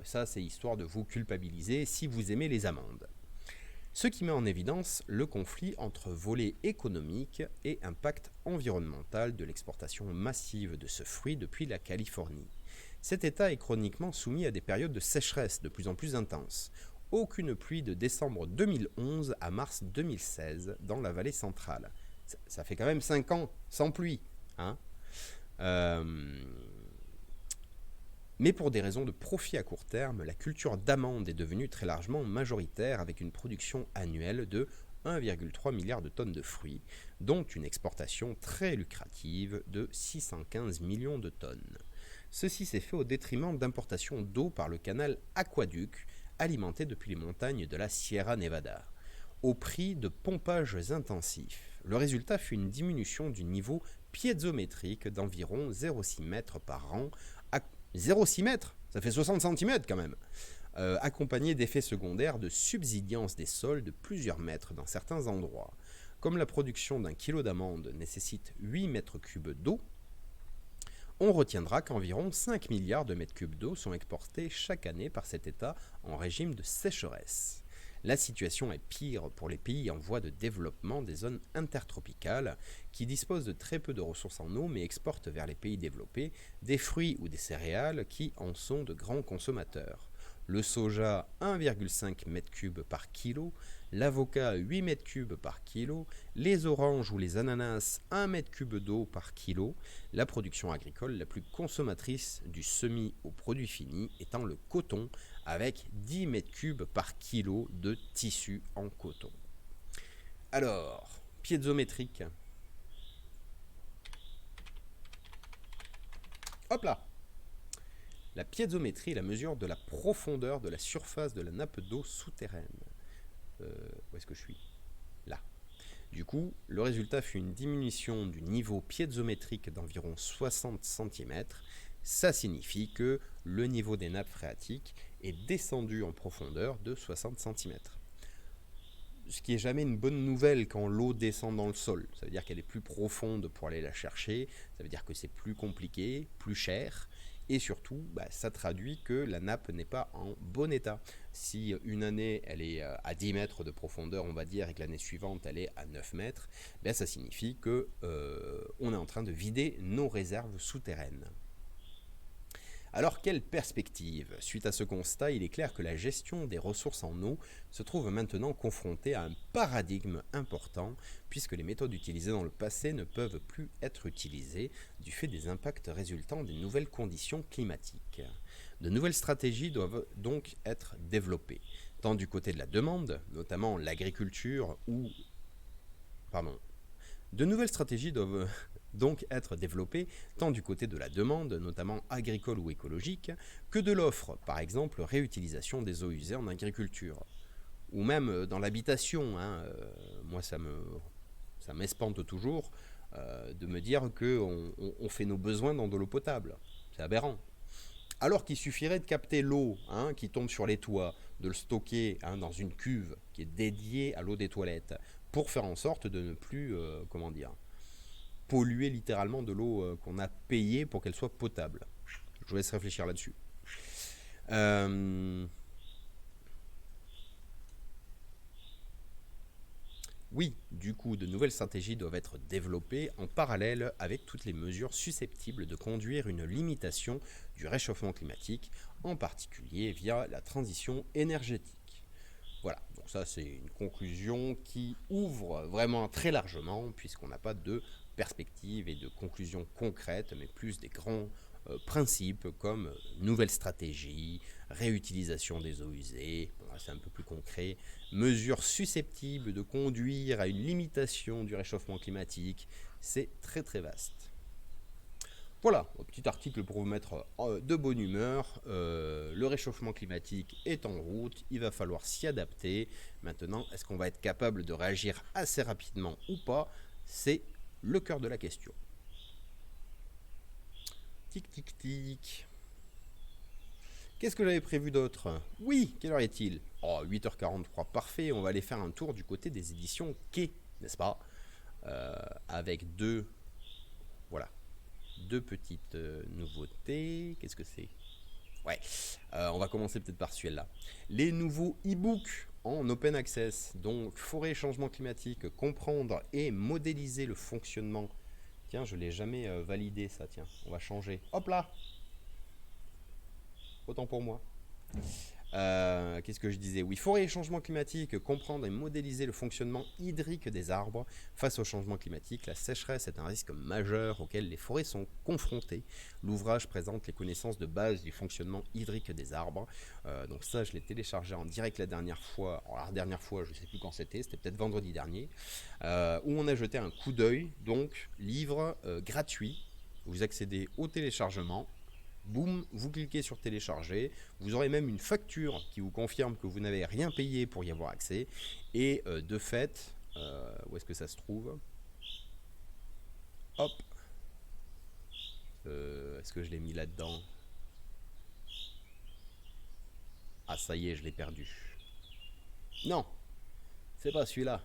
ça c'est histoire de vous culpabiliser si vous aimez les amandes. Ce qui met en évidence le conflit entre volet économique et impact environnemental de l'exportation massive de ce fruit depuis la Californie. Cet État est chroniquement soumis à des périodes de sécheresse de plus en plus intenses. Aucune pluie de décembre 2011 à mars 2016 dans la vallée centrale. Ça fait quand même 5 ans sans pluie. Hein, mais pour des raisons de profit à court terme, la culture d'amandes est devenue très largement majoritaire avec une production annuelle de 1,3 milliard de tonnes de fruits, dont une exportation très lucrative de 615 millions de tonnes. Ceci s'est fait au détriment d'importations d'eau par le canal aquaduc, alimenté depuis les montagnes de la Sierra Nevada, au prix de pompages intensifs. Le résultat fut une diminution du niveau piézométrique d'environ 0,6 m par an. 0,6 m, ça fait 60 cm quand même, accompagné d'effets secondaires de subsidence des sols de plusieurs mètres dans certains endroits. Comme la production d'un kilo d'amande nécessite 8 mètres cubes d'eau, on retiendra qu'environ 5 milliards de mètres cubes d'eau sont exportés chaque année par cet État en régime de sécheresse. La situation est pire pour les pays en voie de développement des zones intertropicales qui disposent de très peu de ressources en eau mais exportent vers les pays développés des fruits ou des céréales qui en sont de grands consommateurs. Le soja 1,5 m3 par kilo, l'avocat 8 m3 par kilo, les oranges ou les ananas 1 m3 d'eau par kilo, la production agricole la plus consommatrice du semis au produit fini étant le coton avec 10 m3 par kilo de tissu en coton. Alors, piézométrique. Hop là! La piézométrie est la mesure de la profondeur de la surface de la nappe d'eau souterraine. Où est-ce que je suis? Là. Du coup, le résultat fut une diminution du niveau piézométrique d'environ 60 cm. Ça signifie que le niveau des nappes phréatiques est descendu en profondeur de 60 cm. Ce qui n'est jamais une bonne nouvelle quand l'eau descend dans le sol. Ça veut dire qu'elle est plus profonde pour aller la chercher. Ça veut dire que c'est plus compliqué, plus cher. Et surtout, ça traduit que la nappe n'est pas en bon état. Si une année, elle est à 10 mètres de profondeur, on va dire, et que l'année suivante, elle est à 9 mètres, ça signifie qu'on est en train de vider nos réserves souterraines. Alors, quelle perspective? Suite à ce constat, il est clair que la gestion des ressources en eau se trouve maintenant confrontée à un paradigme important, puisque les méthodes utilisées dans le passé ne peuvent plus être utilisées du fait des impacts résultant des nouvelles conditions climatiques. De nouvelles stratégies doivent donc être développées, tant du côté de la demande, notamment l'agriculture ou... De nouvelles stratégies doivent donc être développées tant du côté de la demande, notamment agricole ou écologique, que de l'offre, par exemple réutilisation des eaux usées en agriculture, ou même dans l'habitation. Moi, ça m'espante toujours de me dire qu'on fait nos besoins dans de l'eau potable. C'est aberrant. Alors qu'il suffirait de capter l'eau qui tombe sur les toits, de le stocker dans une cuve qui est dédiée à l'eau des toilettes, pour faire en sorte de ne plus, polluer littéralement de l'eau qu'on a payée pour qu'elle soit potable. Je vous laisse réfléchir là-dessus. Oui, du coup, de nouvelles stratégies doivent être développées en parallèle avec toutes les mesures susceptibles de conduire une limitation du réchauffement climatique, en particulier via la transition énergétique. Voilà, donc ça c'est une conclusion qui ouvre vraiment très largement, puisqu'on n'a pas de perspectives et de conclusions concrètes, mais plus des grands principes comme nouvelles stratégies, réutilisation des eaux usées, c'est un peu plus concret, mesures susceptibles de conduire à une limitation du réchauffement climatique, c'est très très vaste. Voilà, un petit article pour vous mettre de bonne humeur. Le réchauffement climatique est en route, il va falloir s'y adapter. Maintenant, est-ce qu'on va être capable de réagir assez rapidement ou pas? C'est le cœur de la question. Tic tic tic. Qu'est-ce que j'avais prévu d'autre? Oui, quelle heure est-il? 8h43, parfait. On va aller faire un tour du côté des éditions Quai, n'est-ce pas? Avec deux petites nouveautés. Qu'est-ce que c'est? Ouais, on va commencer peut-être par celui-là. Les nouveaux e-books en open access, donc forêt et changement climatique, comprendre et modéliser le fonctionnement. Tiens, je ne l'ai jamais validé ça, tiens, on va changer. Hop là! Autant pour moi. Qu'est-ce que je disais? Oui, forêt et changement climatique, comprendre et modéliser le fonctionnement hydrique des arbres. Face au changement climatique, la sécheresse est un risque majeur auquel les forêts sont confrontées. L'ouvrage présente les connaissances de base du fonctionnement hydrique des arbres. Donc ça, je l'ai téléchargé en direct la dernière fois. Alors, la dernière fois, je ne sais plus quand c'était peut-être vendredi dernier, où on a jeté un coup d'œil. Donc, livre gratuit. Vous accédez au téléchargement. Boum, vous cliquez sur télécharger, vous aurez même une facture qui vous confirme que vous n'avez rien payé pour y avoir accès, et de fait, où est-ce que ça se trouve? Hop, est-ce que je l'ai mis là-dedans? Ah ça y est, je l'ai perdu. Non, c'est pas celui-là.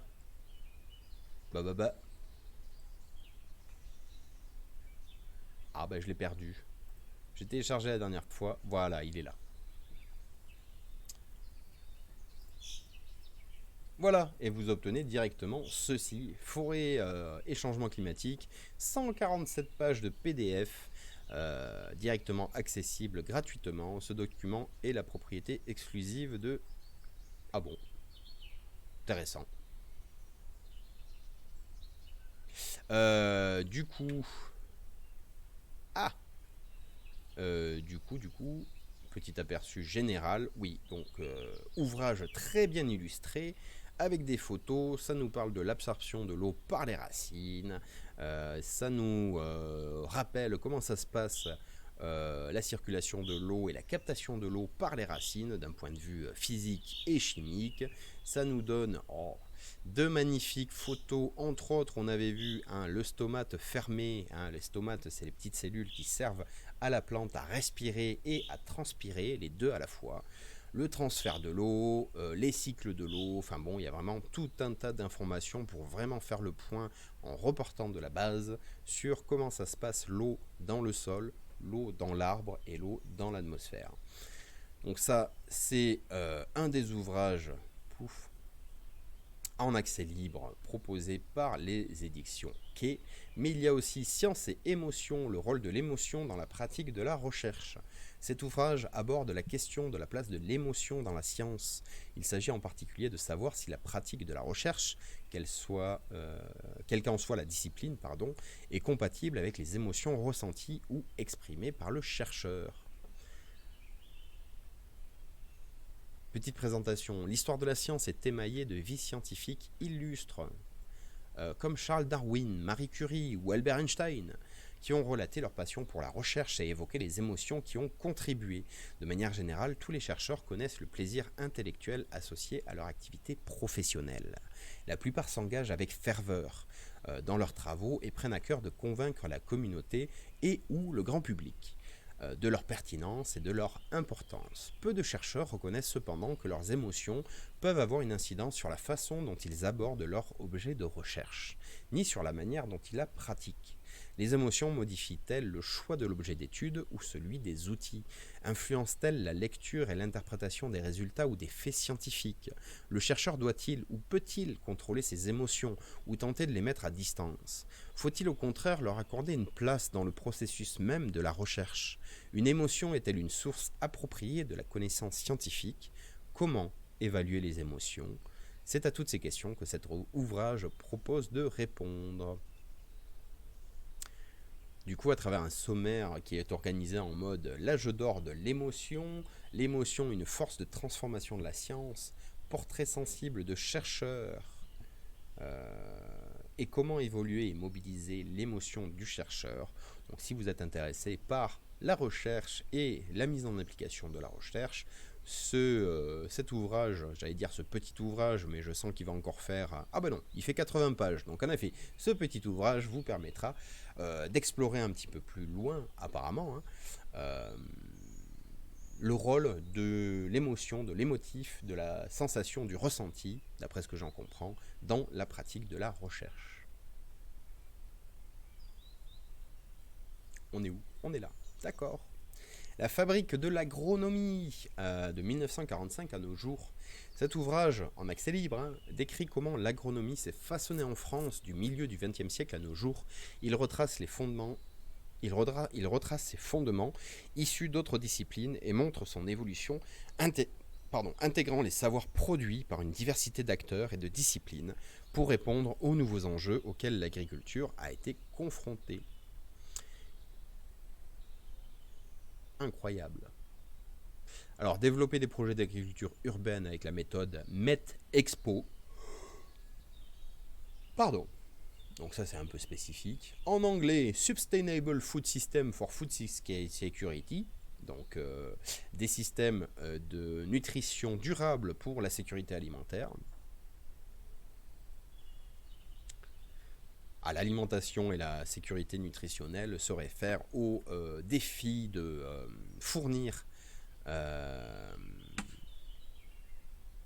Ah je l'ai perdu. J'ai téléchargé la dernière fois, voilà, il est là. Voilà, et vous obtenez directement ceci, forêt et changement climatique, 147 pages de PDF directement accessible gratuitement. Ce document est la propriété exclusive de... Ah bon, intéressant. Du coup... Ah du coup, petit aperçu général, oui, donc ouvrage très bien illustré, avec des photos, ça nous parle de l'absorption de l'eau par les racines, ça nous rappelle comment ça se passe, la circulation de l'eau et la captation de l'eau par les racines d'un point de vue physique et chimique. Ça nous donne de magnifiques photos, entre autres on avait vu le stomate fermé, les stomates c'est les petites cellules qui servent à la plante à respirer et à transpirer, les deux à la fois, le transfert de l'eau, les cycles de l'eau, enfin bon, il y a vraiment tout un tas d'informations pour vraiment faire le point en reportant de la base sur comment ça se passe l'eau dans le sol, l'eau dans l'arbre et l'eau dans l'atmosphère. Donc ça, c'est un des ouvrages en accès libre proposé par les éditions Quai, mais il y a aussi Science et émotion, le rôle de l'émotion dans la pratique de la recherche. Cet ouvrage aborde la question de la place de l'émotion dans la science. Il s'agit en particulier de savoir si la pratique de la recherche, quelle qu'en soit la discipline, est compatible avec les émotions ressenties ou exprimées par le chercheur. Petite présentation, l'histoire de la science est émaillée de vies scientifiques illustres, comme Charles Darwin, Marie Curie ou Albert Einstein, qui ont relaté leur passion pour la recherche et évoqué les émotions qui ont contribué. De manière générale, tous les chercheurs connaissent le plaisir intellectuel associé à leur activité professionnelle. La plupart s'engagent avec ferveur dans leurs travaux et prennent à cœur de convaincre la communauté et ou le grand public de leur pertinence et de leur importance. Peu de chercheurs reconnaissent cependant que leurs émotions peuvent avoir une incidence sur la façon dont ils abordent leur objet de recherche, ni sur la manière dont ils la pratiquent. Les émotions modifient-elles le choix de l'objet d'étude ou celui des outils? Influencent-elles la lecture et l'interprétation des résultats ou des faits scientifiques? Le chercheur doit-il ou peut-il contrôler ses émotions ou tenter de les mettre à distance? Faut-il au contraire leur accorder une place dans le processus même de la recherche? Une émotion est-elle une source appropriée de la connaissance scientifique? Comment évaluer les émotions? C'est à toutes ces questions que cet ouvrage propose de répondre. Du coup, à travers un sommaire qui est organisé en mode l'âge d'or de l'émotion, l'émotion une force de transformation de la science, portrait sensible de chercheurs, et comment évoluer et mobiliser l'émotion du chercheur. Donc si vous êtes intéressé par la recherche et la mise en application de la recherche, cet ouvrage, j'allais dire ce petit ouvrage, mais je sens qu'il va encore faire... Ah ben non, il fait 80 pages, donc en effet, ce petit ouvrage vous permettra d'explorer un petit peu plus loin, apparemment, le rôle de l'émotion, de l'émotif, de la sensation, du ressenti, d'après ce que j'en comprends, dans la pratique de la recherche. On est où? On est là, d'accord. La fabrique de l'agronomie de 1945 à nos jours. Cet ouvrage, en accès libre, décrit comment l'agronomie s'est façonnée en France du milieu du XXe siècle à nos jours. Il retrace les fondements. Il retrace ses fondements issus d'autres disciplines et montre son évolution intégrant les savoirs produits par une diversité d'acteurs et de disciplines pour répondre aux nouveaux enjeux auxquels l'agriculture a été confrontée. Incroyable. Alors, développer des projets d'agriculture urbaine avec la méthode MET-Expo. Pardon. Donc ça, c'est un peu spécifique. En anglais, Sustainable Food System for Food Security. Donc, des systèmes de nutrition durable pour la sécurité alimentaire. À l'alimentation et la sécurité nutritionnelle se réfère au défi de fournir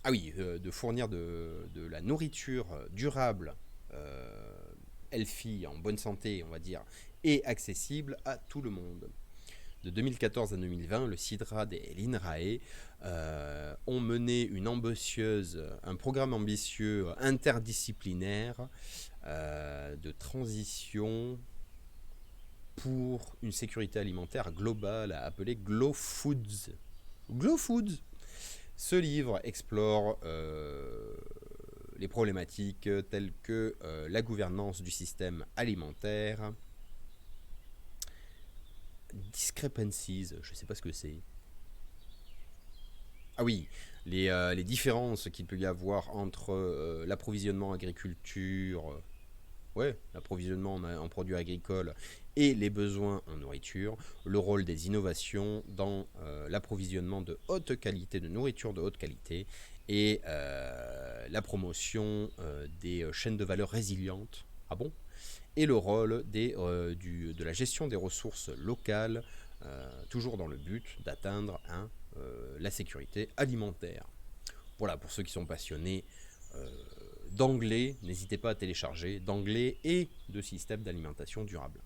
de fournir de la nourriture durable, healthy, en bonne santé, on va dire, et accessible à tout le monde. de 2014 à 2020, le CIDRAD et l'INRAE ont mené un programme ambitieux interdisciplinaire de transition pour une sécurité alimentaire globale appelée GloFoods. GloFoods. Ce livre explore les problématiques telles que la gouvernance du système alimentaire, discrepancies, je ne sais pas ce que c'est. Ah oui, les différences qu'il peut y avoir entre l'approvisionnement agriculture, l'approvisionnement en produits agricoles et les besoins en nourriture, le rôle des innovations dans l'approvisionnement de haute qualité, de nourriture de haute qualité, et la promotion des chaînes de valeur résilientes. Ah bon? Et le rôle de la gestion des ressources locales, toujours dans le but d'atteindre la sécurité alimentaire. Voilà, pour ceux qui sont passionnés d'anglais, n'hésitez pas à télécharger, d'anglais et de systèmes d'alimentation durable.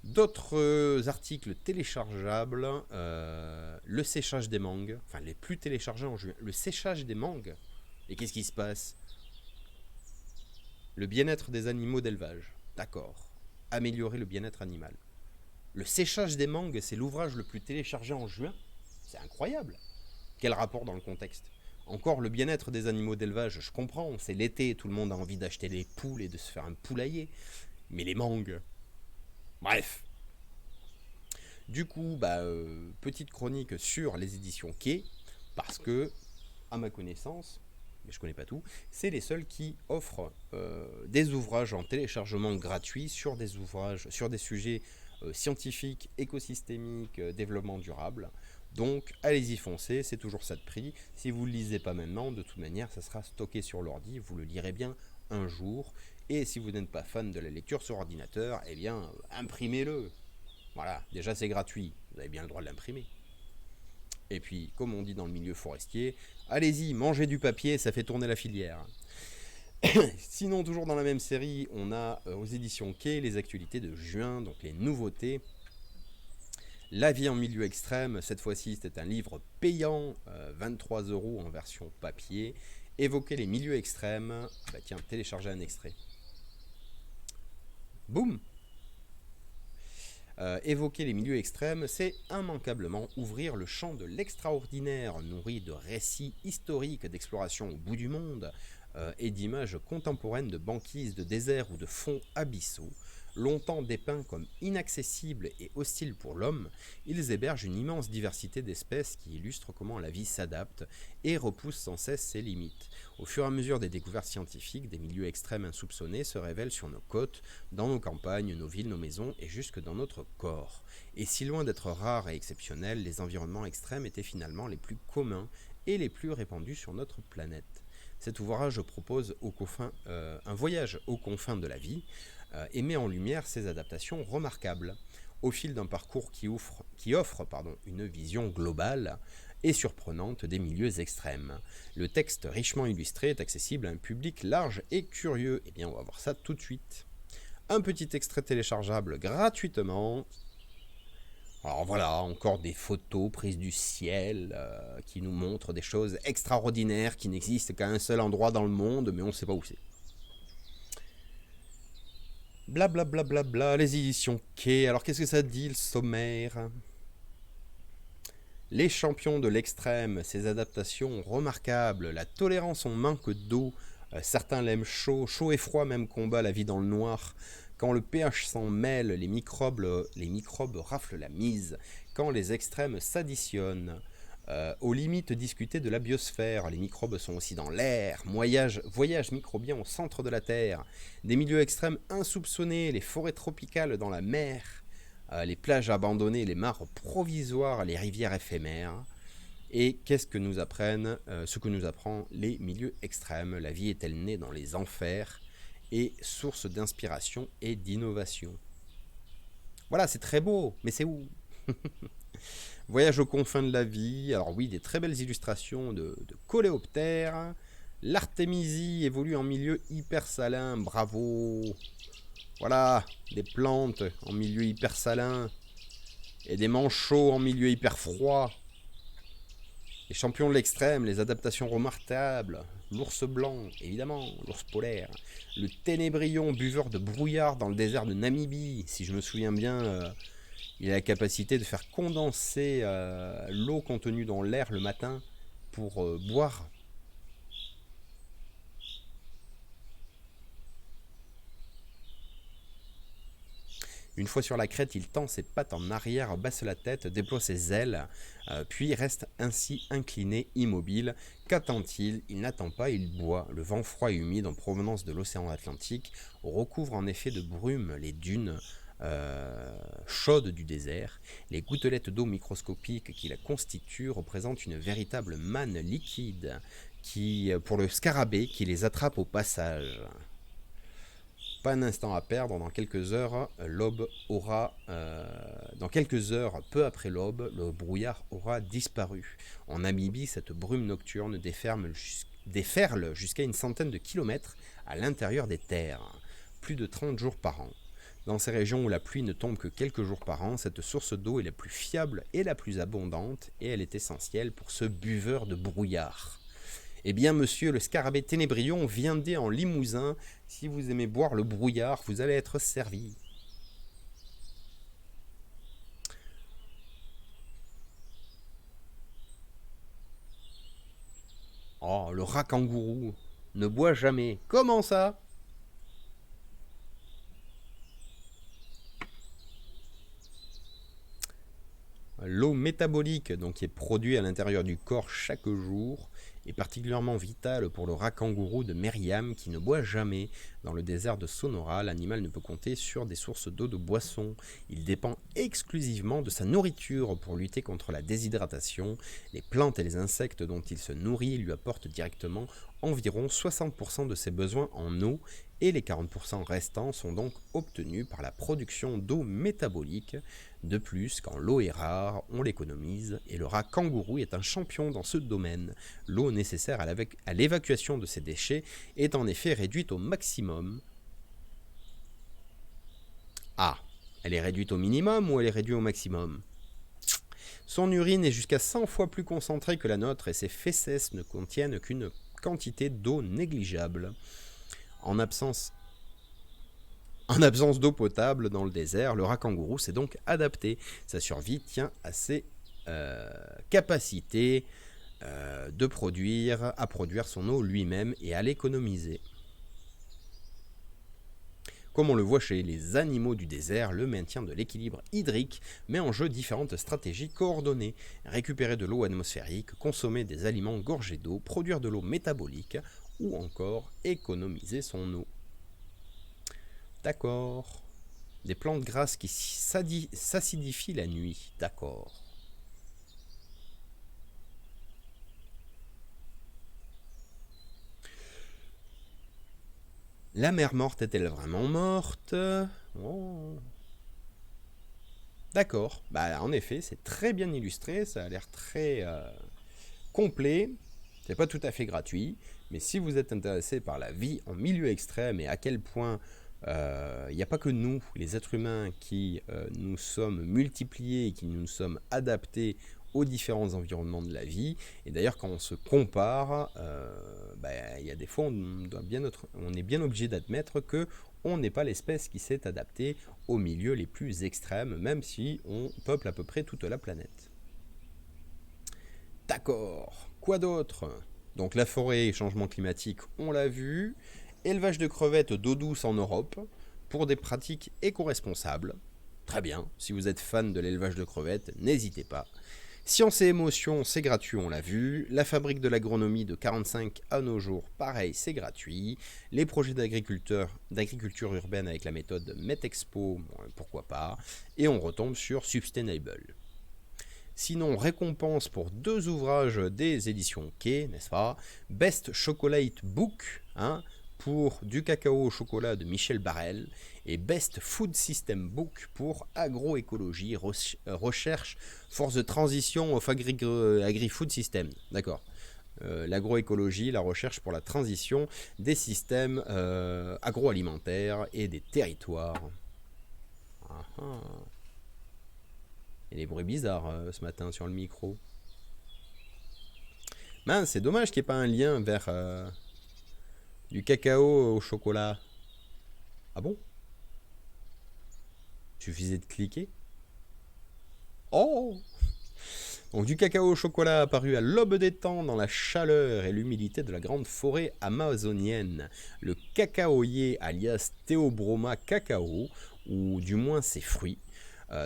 D'autres articles téléchargeables, le séchage des mangues, enfin les plus téléchargés en juin, le séchage des mangues. Et qu'est-ce qui se passe? Le bien-être des animaux d'élevage, d'accord. Améliorer le bien-être animal. Le séchage des mangues, c'est l'ouvrage le plus téléchargé en juin. C'est incroyable. Quel rapport dans le contexte? Encore le bien-être des animaux d'élevage, je comprends, c'est l'été, tout le monde a envie d'acheter des poules et de se faire un poulailler. Mais les mangues... Bref. Du coup, petite chronique sur les éditions Quai, parce que, à ma connaissance, mais je connais pas tout, c'est les seuls qui offrent des ouvrages en téléchargement gratuit sur des sujets scientifiques, écosystémiques, développement durable. Donc, allez-y foncez, c'est toujours ça de prix. Si vous ne le lisez pas maintenant, de toute manière, ça sera stocké sur l'ordi, vous le lirez bien un jour. Et si vous n'êtes pas fan de la lecture sur ordinateur, eh bien, imprimez-le. Voilà, déjà c'est gratuit, vous avez bien le droit de l'imprimer. Et puis, comme on dit dans le milieu forestier, allez-y, mangez du papier, ça fait tourner la filière. Sinon, toujours dans la même série, on a aux éditions Quai les actualités de juin, donc les nouveautés. La vie en milieu extrême, cette fois-ci c'était un livre payant, 23 € en version papier. Évoquer les milieux extrêmes, tiens, téléchargez un extrait. Boum! Évoquer les milieux extrêmes, c'est immanquablement ouvrir le champ de l'extraordinaire, nourri de récits historiques d'exploration au bout du monde et d'images contemporaines de banquises, de déserts ou de fonds abyssaux. Longtemps dépeints comme inaccessibles et hostiles pour l'homme, ils hébergent une immense diversité d'espèces qui illustrent comment la vie s'adapte et repousse sans cesse ses limites. Au fur et à mesure des découvertes scientifiques, des milieux extrêmes insoupçonnés se révèlent sur nos côtes, dans nos campagnes, nos villes, nos maisons et jusque dans notre corps. Et si loin d'être rares et exceptionnels, les environnements extrêmes étaient finalement les plus communs et les plus répandus sur notre planète. Cet ouvrage propose un voyage aux confins de la vie, et met en lumière ces adaptations remarquables, au fil d'un parcours qui offre une vision globale et surprenante des milieux extrêmes. Le texte richement illustré est accessible à un public large et curieux. Eh bien, on va voir ça tout de suite. Un petit extrait téléchargeable gratuitement. Alors voilà, encore des photos prises du ciel qui nous montrent des choses extraordinaires qui n'existent qu'à un seul endroit dans le monde, mais on ne sait pas où c'est. Blablabla, bla bla bla, les éditions Quai. Alors qu'est-ce que ça dit le sommaire? Les champions de l'extrême, ces adaptations remarquables, la tolérance au manque d'eau, certains l'aiment chaud, chaud et froid même combat la vie dans le noir. Quand le pH s'en mêle, les microbes raflent la mise. Quand les extrêmes s'additionnent, aux limites discutées de la biosphère, les microbes sont aussi dans l'air, voyage microbien au centre de la Terre, des milieux extrêmes insoupçonnés, les forêts tropicales dans la mer, les plages abandonnées, les mares provisoires, les rivières éphémères. Et qu'est-ce que nous apprennent ce que nous apprend les milieux extrêmes? La vie est-elle née dans les enfers et source d'inspiration et d'innovation? Voilà, c'est très beau, mais c'est où? Voyage aux confins de la vie. Alors oui, des très belles illustrations de coléoptères. L'artémisie évolue en milieu hyper salin, bravo. Voilà, des plantes en milieu hyper salin. Et des manchots en milieu hyper froid. Les champions de l'extrême, les adaptations remarquables. L'ours blanc, évidemment, l'ours polaire. Le ténébrion, buveur de brouillard dans le désert de Namibie. Si je me souviens bien, il a la capacité de faire condenser l'eau contenue dans l'air le matin pour boire. Une fois sur la crête, il tend ses pattes en arrière, baisse la tête, déploie ses ailes, puis reste ainsi incliné, immobile. Qu'attend-il? Il n'attend pas, il boit. Le vent froid et humide en provenance de l'océan Atlantique recouvre en effet de brume les dunes chaudes du désert. Les gouttelettes d'eau microscopiques qui la constituent représentent une véritable manne liquide pour le scarabée qui les attrape au passage. Pas un instant à perdre, dans quelques heures, dans quelques heures, peu après l'aube, le brouillard aura disparu. En Namibie, cette brume nocturne déferle jusqu'à une centaine de kilomètres à l'intérieur des terres, plus de 30 jours par an. Dans ces régions où la pluie ne tombe que quelques jours par an, cette source d'eau est la plus fiable et la plus abondante, et elle est essentielle pour ce buveur de brouillard. Eh bien, monsieur le scarabée ténébrion, viendez en Limousin. Si vous aimez boire le brouillard, vous allez être servi. Oh, le rat kangourou ne boit jamais. Comment ça? L'eau métabolique, donc, qui est produite à l'intérieur du corps chaque jour, est particulièrement vitale pour le rat kangourou de Meriam qui ne boit jamais. Dans le désert de Sonora, l'animal ne peut compter sur des sources d'eau de boisson. Il dépend exclusivement de sa nourriture pour lutter contre la déshydratation. Les plantes et les insectes dont il se nourrit lui apportent directement environ 60% de ses besoins en eau et les 40% restants sont donc obtenus par la production d'eau métabolique. De plus, quand l'eau est rare, on l'économise et le rat kangourou est un champion dans ce domaine. L'eau nécessaire à l'évacuation de ces déchets est en effet réduite au maximum. Ah, elle est réduite au minimum ou elle est réduite au maximum? Son urine est jusqu'à 100 fois plus concentrée que la nôtre et ses fesses ne contiennent qu'une quantité d'eau négligeable. En absence d'eau potable dans le désert, le rat kangourou s'est donc adapté. Sa survie tient à ses capacités à produire son eau lui-même et à l'économiser. Comme on le voit chez les animaux du désert, le maintien de l'équilibre hydrique met en jeu différentes stratégies coordonnées. Récupérer de l'eau atmosphérique, consommer des aliments gorgés d'eau, produire de l'eau métabolique ou encore économiser son eau. D'accord. Des plantes grasses qui s'acidifient la nuit. D'accord. La mer morte est-elle vraiment morte? Oh. D'accord. Bah, en effet, c'est très bien illustré. Ça a l'air très complet. C'est pas tout à fait gratuit. Mais si vous êtes intéressé par la vie en milieu extrême et à quel point il n'y a pas que nous, les êtres humains, qui nous sommes multipliés et qui nous sommes adaptés aux différents environnements de la vie. Et d'ailleurs, quand on se compare, il y a des fois, on est bien obligé d'admettre que on n'est pas l'espèce qui s'est adaptée aux milieux les plus extrêmes, même si on peuple à peu près toute la planète. D'accord. Quoi d'autre? Donc la forêt et changement climatique, on l'a vu. Élevage de crevettes d'eau douce en Europe pour des pratiques éco-responsables. Très bien, si vous êtes fan de l'élevage de crevettes, n'hésitez pas. Science et émotion, c'est gratuit, on l'a vu. La fabrique de l'agronomie de 45 à nos jours, pareil, c'est gratuit. Les projets d'agriculture urbaine avec la méthode Metexpo, pourquoi pas. Et on retombe sur Sustainable. Sinon, récompense pour 2 ouvrages des éditions Quai, n'est-ce pas? Best Chocolate Book, pour Du cacao au chocolat de Michel Barrel, et Best Food System Book pour agroécologie, recherche, force de transition of agri-food system. D'accord. L'agroécologie, la recherche pour la transition des systèmes agroalimentaires et des territoires. Il y a des bruits bizarres ce matin sur le micro. Mince, c'est dommage qu'il n'y ait pas un lien vers du cacao au chocolat. Ah bon? Suffisait de cliquer. Oh! Donc du cacao au chocolat apparu à l'aube des temps dans la chaleur et l'humidité de la grande forêt amazonienne. Le cacaoyer alias Theobroma cacao, ou du moins ses fruits,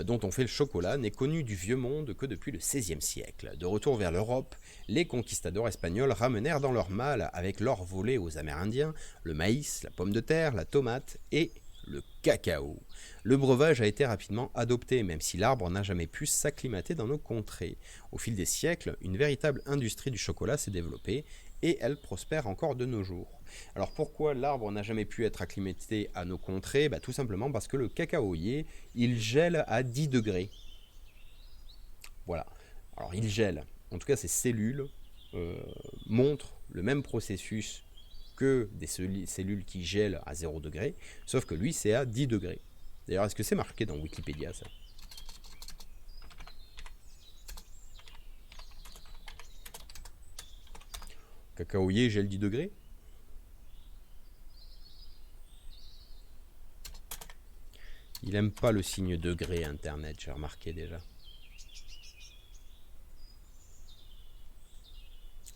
dont on fait le chocolat, n'est connu du vieux monde que depuis le XVIe siècle. De retour vers l'Europe, les conquistadors espagnols ramenèrent dans leur malle, avec l'or volé aux Amérindiens, le maïs, la pomme de terre, la tomate et le cacao. Le breuvage a été rapidement adopté, même si l'arbre n'a jamais pu s'acclimater dans nos contrées. Au fil des siècles, une véritable industrie du chocolat s'est développée et elle prospère encore de nos jours. Alors pourquoi l'arbre n'a jamais pu être acclimaté à nos contrées? Tout simplement parce que le cacaoyer, il gèle à 10 degrés. Voilà. Alors il gèle. En tout cas, ces cellules montrent le même processus que des cellules qui gèlent à 0 degré, sauf que lui, c'est à 10 degrés. D'ailleurs, est-ce que c'est marqué dans Wikipédia, ça? Cacaoyer gèle 10 degrés? Il aime pas le signe degré Internet, j'ai remarqué déjà.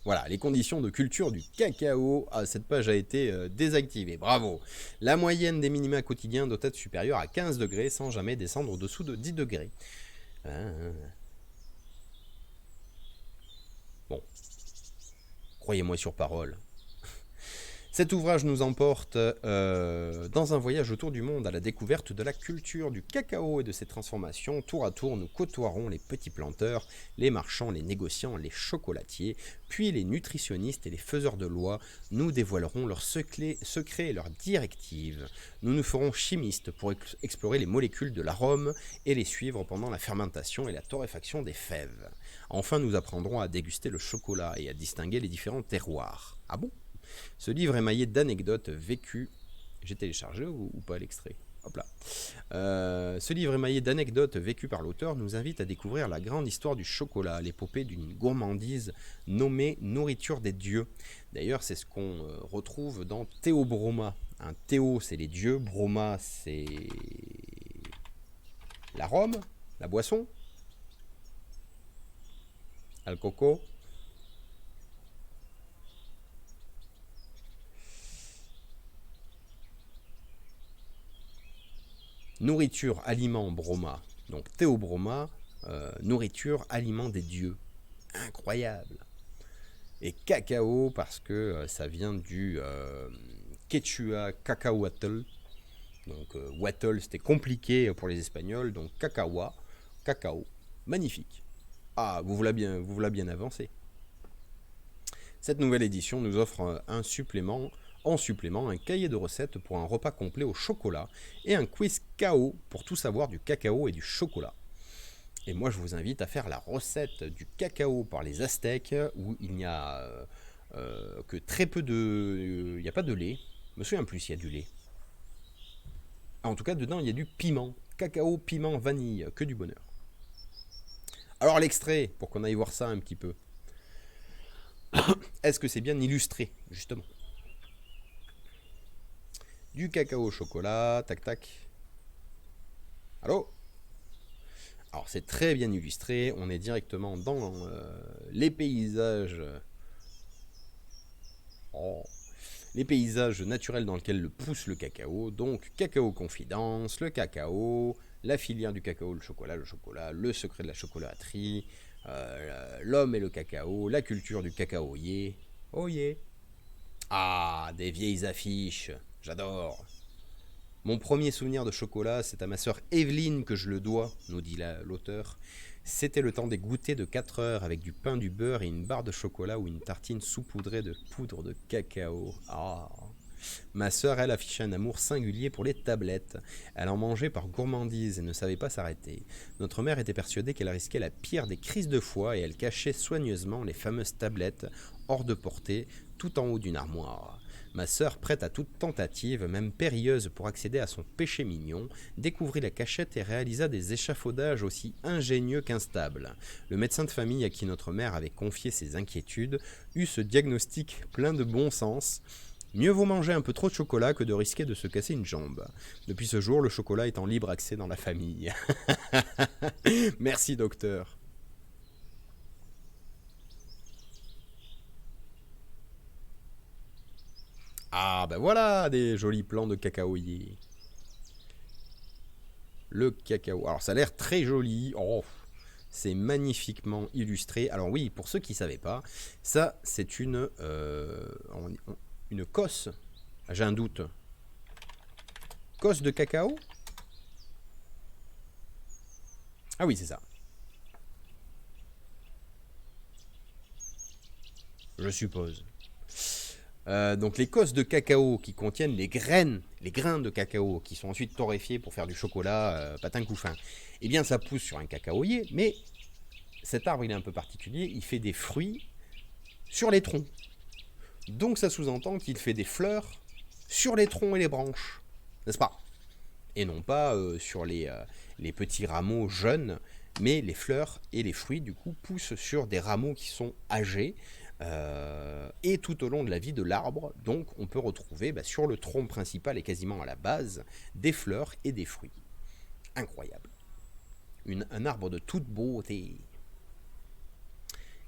Voilà, les conditions de culture du cacao. Ah, cette page a été désactivée, bravo. La moyenne des minima quotidiens doit être supérieure à 15 degrés sans jamais descendre au-dessous de 10 degrés. Bon, croyez-moi sur parole. Cet ouvrage nous emporte dans un voyage autour du monde à la découverte de la culture du cacao et de ses transformations. Tour à tour, nous côtoierons les petits planteurs, les marchands, les négociants, les chocolatiers, puis les nutritionnistes et les faiseurs de lois. Nous dévoilerons leurs secrets et leurs directives. Nous nous ferons chimistes pour explorer les molécules de l'arôme et les suivre pendant la fermentation et la torréfaction des fèves. Enfin, nous apprendrons à déguster le chocolat et à distinguer les différents terroirs. Ah bon? Ce livre émaillé d'anecdotes vécues. J'ai téléchargé ou pas l'extrait? Hop là. Ce livre émaillé d'anecdotes vécues par l'auteur nous invite à découvrir la grande histoire du chocolat, l'épopée d'une gourmandise nommée nourriture des dieux. D'ailleurs, c'est ce qu'on retrouve dans Théobroma. Théo, c'est les dieux, broma, c'est l'arôme, la boisson, le coco. Nourriture, aliment, broma. Donc théobroma, nourriture, aliment des dieux. Incroyable. Et cacao, parce que ça vient du Quechua cacahuatl. Donc wattle, c'était compliqué pour les Espagnols. Donc cacaoua, cacao. Magnifique. Ah, vous voilà bien avancé. Cette nouvelle édition nous offre un supplément un cahier de recettes pour un repas complet au chocolat et un quiz KO pour tout savoir du cacao et du chocolat. Et moi, je vous invite à faire la recette du cacao par les Aztèques, où il n'y a que très peu de... Il n'y a pas de lait. Je me souviens plus s'il y a du lait. En tout cas, dedans, il y a du piment. Cacao, piment, vanille, que du bonheur. Alors l'extrait, pour qu'on aille voir ça un petit peu. Est-ce que c'est bien illustré, justement? Du cacao au chocolat, tac tac. Allô? Alors c'est très bien illustré, on est directement dans les paysages. Les paysages naturels dans lesquels pousse le cacao. Donc Cacao Confidence, le cacao, la filière du cacao, le chocolat, le secret de la chocolaterie, l'homme et le cacao, la culture du cacaoyer. Oh yeah. Ah, des vieilles affiches. J'adore. Mon premier souvenir de chocolat, c'est à ma sœur Evelyne que je le dois, nous dit l'auteur. C'était le temps des goûters de 4 heures avec du pain, du beurre et une barre de chocolat ou une tartine saupoudrée de poudre de cacao. Ah. Ma sœur, elle, affichait un amour singulier pour les tablettes. Elle en mangeait par gourmandise et ne savait pas s'arrêter. Notre mère était persuadée qu'elle risquait la pire des crises de foie et elle cachait soigneusement les fameuses tablettes hors de portée, tout en haut d'une armoire. Ma sœur, prête à toute tentative, même périlleuse pour accéder à son péché mignon, découvrit la cachette et réalisa des échafaudages aussi ingénieux qu'instables. Le médecin de famille à qui notre mère avait confié ses inquiétudes eut ce diagnostic plein de bon sens. Mieux vaut manger un peu trop de chocolat que de risquer de se casser une jambe. Depuis ce jour, le chocolat est en libre accès dans la famille. Merci docteur. Ah ben voilà des jolis plans de cacaoyer. Le cacao. Alors ça a l'air très joli. Oh, c'est magnifiquement illustré. Alors oui, pour ceux qui ne savaient pas, ça c'est une cosse. J'ai un doute. Cosse de cacao? Ah oui, c'est ça. Je suppose. Donc les cosses de cacao qui contiennent les grains de cacao qui sont ensuite torréfiés pour faire du chocolat patin couffin. Eh bien ça pousse sur un cacaoyer, mais cet arbre il est un peu particulier, il fait des fruits sur les troncs. Donc ça sous-entend qu'il fait des fleurs sur les troncs et les branches, n'est-ce pas? Et non pas sur les petits rameaux jeunes, mais les fleurs et les fruits du coup poussent sur des rameaux qui sont âgés, et tout au long de la vie de l'arbre, donc on peut retrouver sur le tronc principal et quasiment à la base des fleurs et des fruits. Incroyable. Un arbre de toute beauté.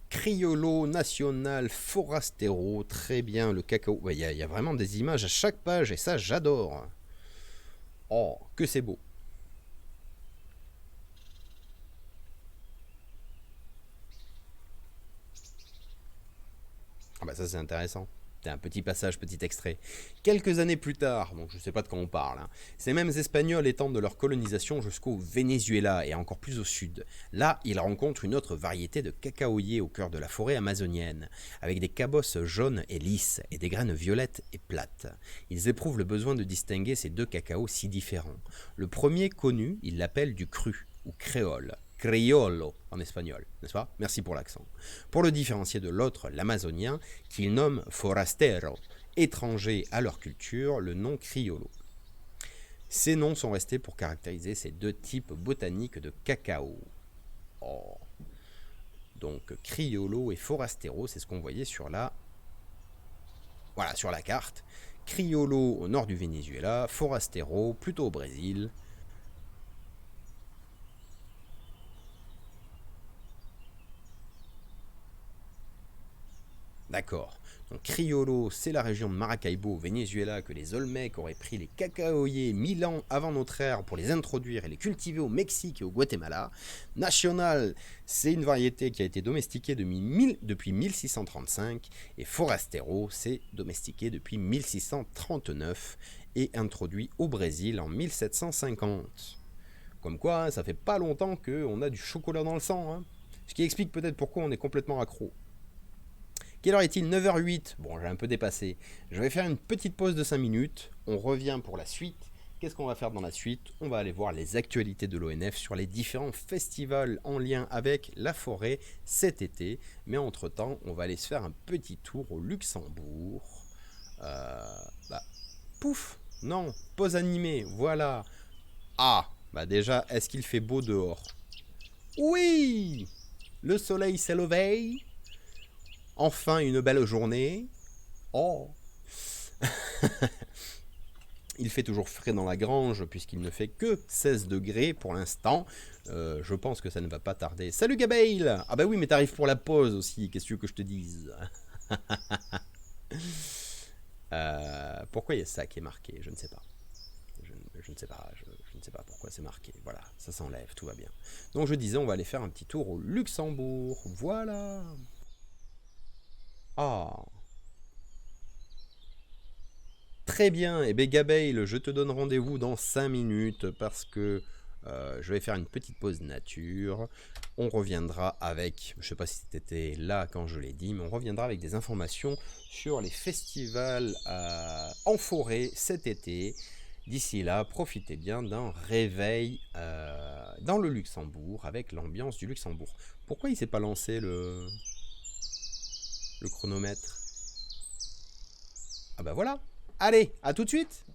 Criollo National Forastero, très bien, le cacao. Il y a vraiment des images à chaque page et ça j'adore. Oh, que c'est beau. Ah bah ça c'est intéressant. C'est un petit passage, petit extrait. Quelques années plus tard, donc je ne sais pas de quoi on parle, hein, ces mêmes Espagnols étendent leur colonisation jusqu'au Venezuela et encore plus au sud. Là, ils rencontrent une autre variété de cacaoyers au cœur de la forêt amazonienne, avec des cabosses jaunes et lisses et des graines violettes et plates. Ils éprouvent le besoin de distinguer ces deux cacaos si différents. Le premier connu, ils l'appellent du cru, ou créole. Criollo en espagnol, n'est-ce pas? Merci pour l'accent. Pour le différencier de l'autre, l'amazonien, qu'ils nomment forastero, étranger à leur culture, le nom criollo. Ces noms sont restés pour caractériser ces deux types botaniques de cacao. Oh. Donc criollo et forastero, c'est ce qu'on voyait sur sur la carte. Criollo au nord du Venezuela, forastero plutôt au Brésil. D'accord. Donc Criollo, c'est la région de Maracaibo au Venezuela que les Olmecs auraient pris les cacaoyers 1000 ans avant notre ère pour les introduire et les cultiver au Mexique et au Guatemala. National, c'est une variété qui a été domestiquée depuis 1635 et Forastero, c'est domestiqué depuis 1639 et introduit au Brésil en 1750. Comme quoi, ça fait pas longtemps qu'on a du chocolat dans le sang, hein. Ce qui explique peut-être pourquoi on est complètement accro. Quelle heure est-il? 9h08. Bon, j'ai un peu dépassé. Je vais faire une petite pause de 5 minutes. On revient pour la suite. Qu'est-ce qu'on va faire dans la suite? On va aller voir les actualités de l'ONF sur les différents festivals en lien avec la forêt cet été. Mais entre-temps, on va aller se faire un petit tour au Luxembourg. Pouf! Non, pause animée, voilà. Ah, déjà, est-ce qu'il fait beau dehors? Oui! Le soleil s'est levé. Enfin une belle journée. Oh. Il fait toujours frais dans la grange puisqu'il ne fait que 16 degrés pour l'instant. Je pense que ça ne va pas tarder. Salut Gabail! Ah bah oui, mais t'arrives pour la pause aussi, qu'est-ce que tu veux que je te dise? Pourquoi il y a ça qui est marqué? Je ne sais pas. Je ne sais pas, je ne sais pas pourquoi c'est marqué. Voilà, ça s'enlève, tout va bien. Donc je disais, on va aller faire un petit tour au Luxembourg. Voilà. Ah, très bien. Et bien Gabail, je te donne rendez-vous dans 5 minutes parce que je vais faire une petite pause nature. On reviendra avec, je ne sais pas si c'était là quand je l'ai dit, mais on reviendra avec des informations sur les festivals en forêt cet été. D'ici là, profitez bien d'un réveil dans le Luxembourg avec l'ambiance du Luxembourg. Pourquoi il ne s'est pas lancé le chronomètre? Ah bah voilà. Allez, à tout de suite.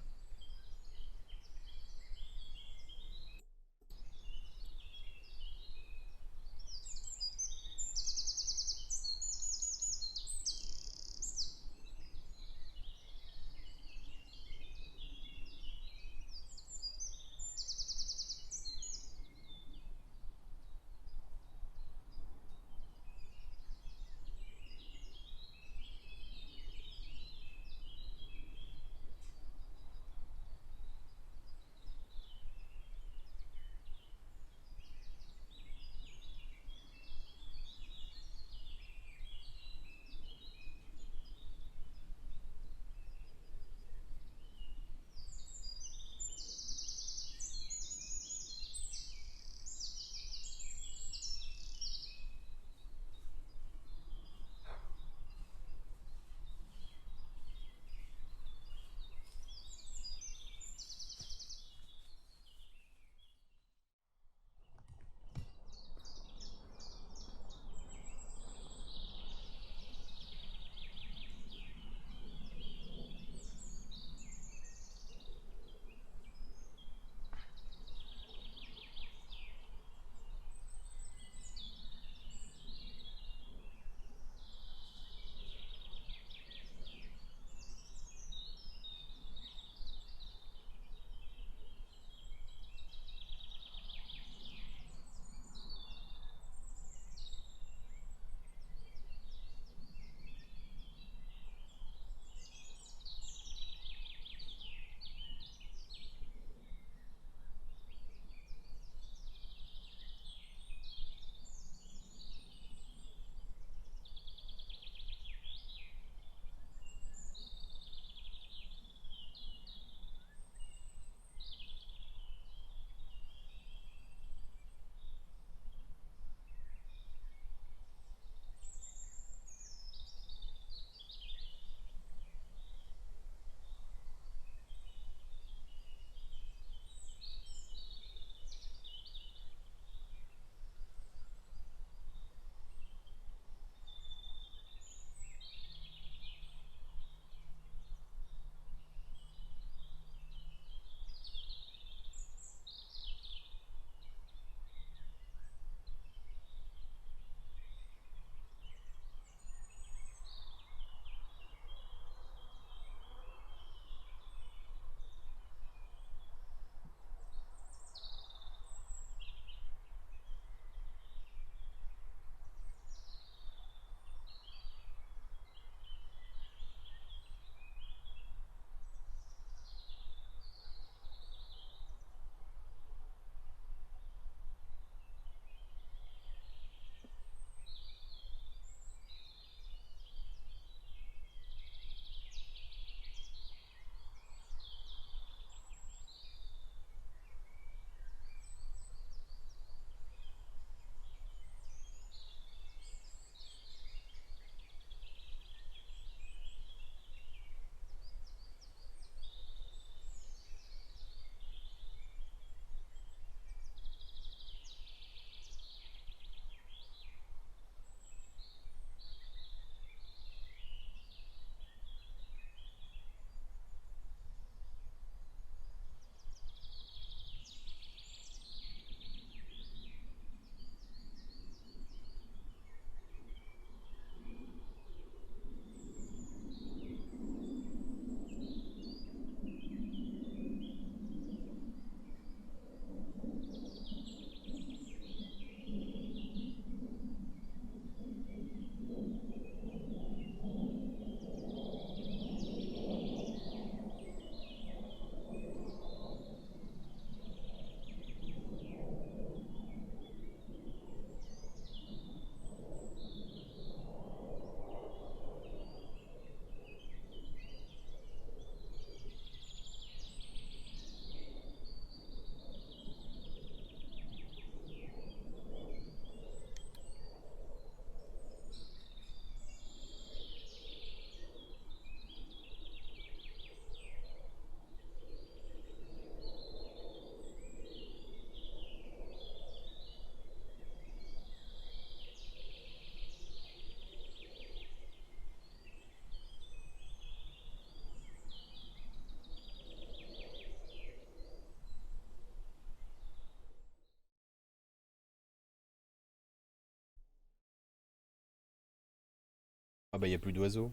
Ah bah il n'y a plus d'oiseaux.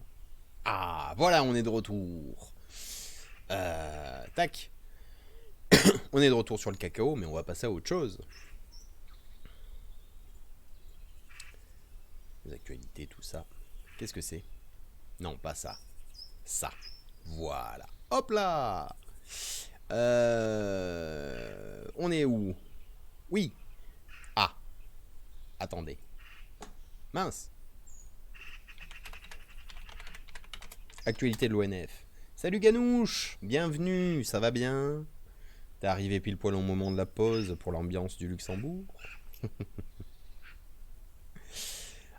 Ah, voilà, on est de retour. Tac. On est de retour sur le cacao, mais on va passer à autre chose. Les actualités, tout ça. Qu'est-ce que c'est? Non, pas ça. Ça. Voilà. Hop là. On est où? Oui. Ah, attendez. Mince. Actualité de l'ONF. Salut Ganouche. Bienvenue, ça va bien? T'es arrivé pile poil au moment de la pause pour l'ambiance du Luxembourg.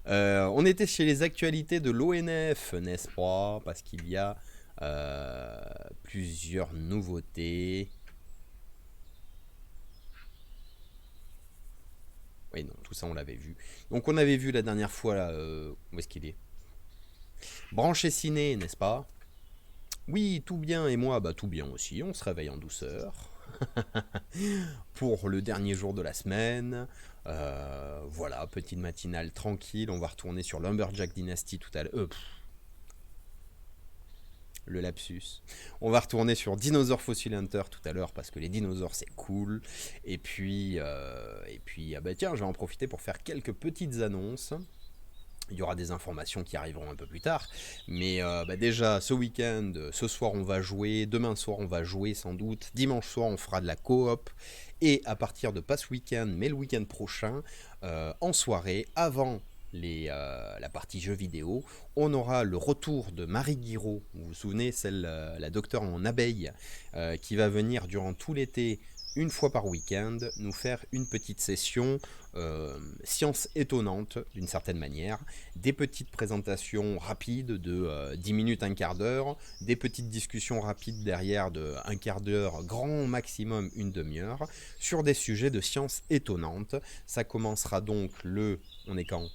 On était chez les actualités de l'ONF, n'est-ce pas? Parce qu'il y a plusieurs nouveautés. Oui, non, tout ça on l'avait vu. Donc on avait vu la dernière fois, là, où est-ce qu'il est? Branché ciné, n'est-ce pas? Oui, tout bien, et moi, bah tout bien aussi, on se réveille en douceur. Pour le dernier jour de la semaine. Voilà, petite matinale tranquille. On va retourner sur Lumberjack Dynasty tout à l'heure. Le lapsus. On va retourner sur Dinosaur Fossil Hunter tout à l'heure parce que les dinosaures c'est cool. Et puis, ah bah tiens, je vais en profiter pour faire quelques petites annonces. Il y aura des informations qui arriveront un peu plus tard. Mais bah déjà, ce week-end, ce soir on va jouer, demain soir on va jouer sans doute, dimanche soir on fera de la coop. Et à partir de pas ce week-end, mais le week-end prochain, en soirée, avant la partie jeux vidéo, on aura le retour de Marie Guiraud. Vous vous souvenez, celle, la docteure en abeille, qui va venir durant tout l'été une fois par week-end, nous faire une petite session science étonnante d'une certaine manière, des petites présentations rapides de 10 minutes, un quart d'heure, des petites discussions rapides derrière de un quart d'heure, grand maximum une demi-heure, sur des sujets de science étonnante. Ça commencera donc on est quand?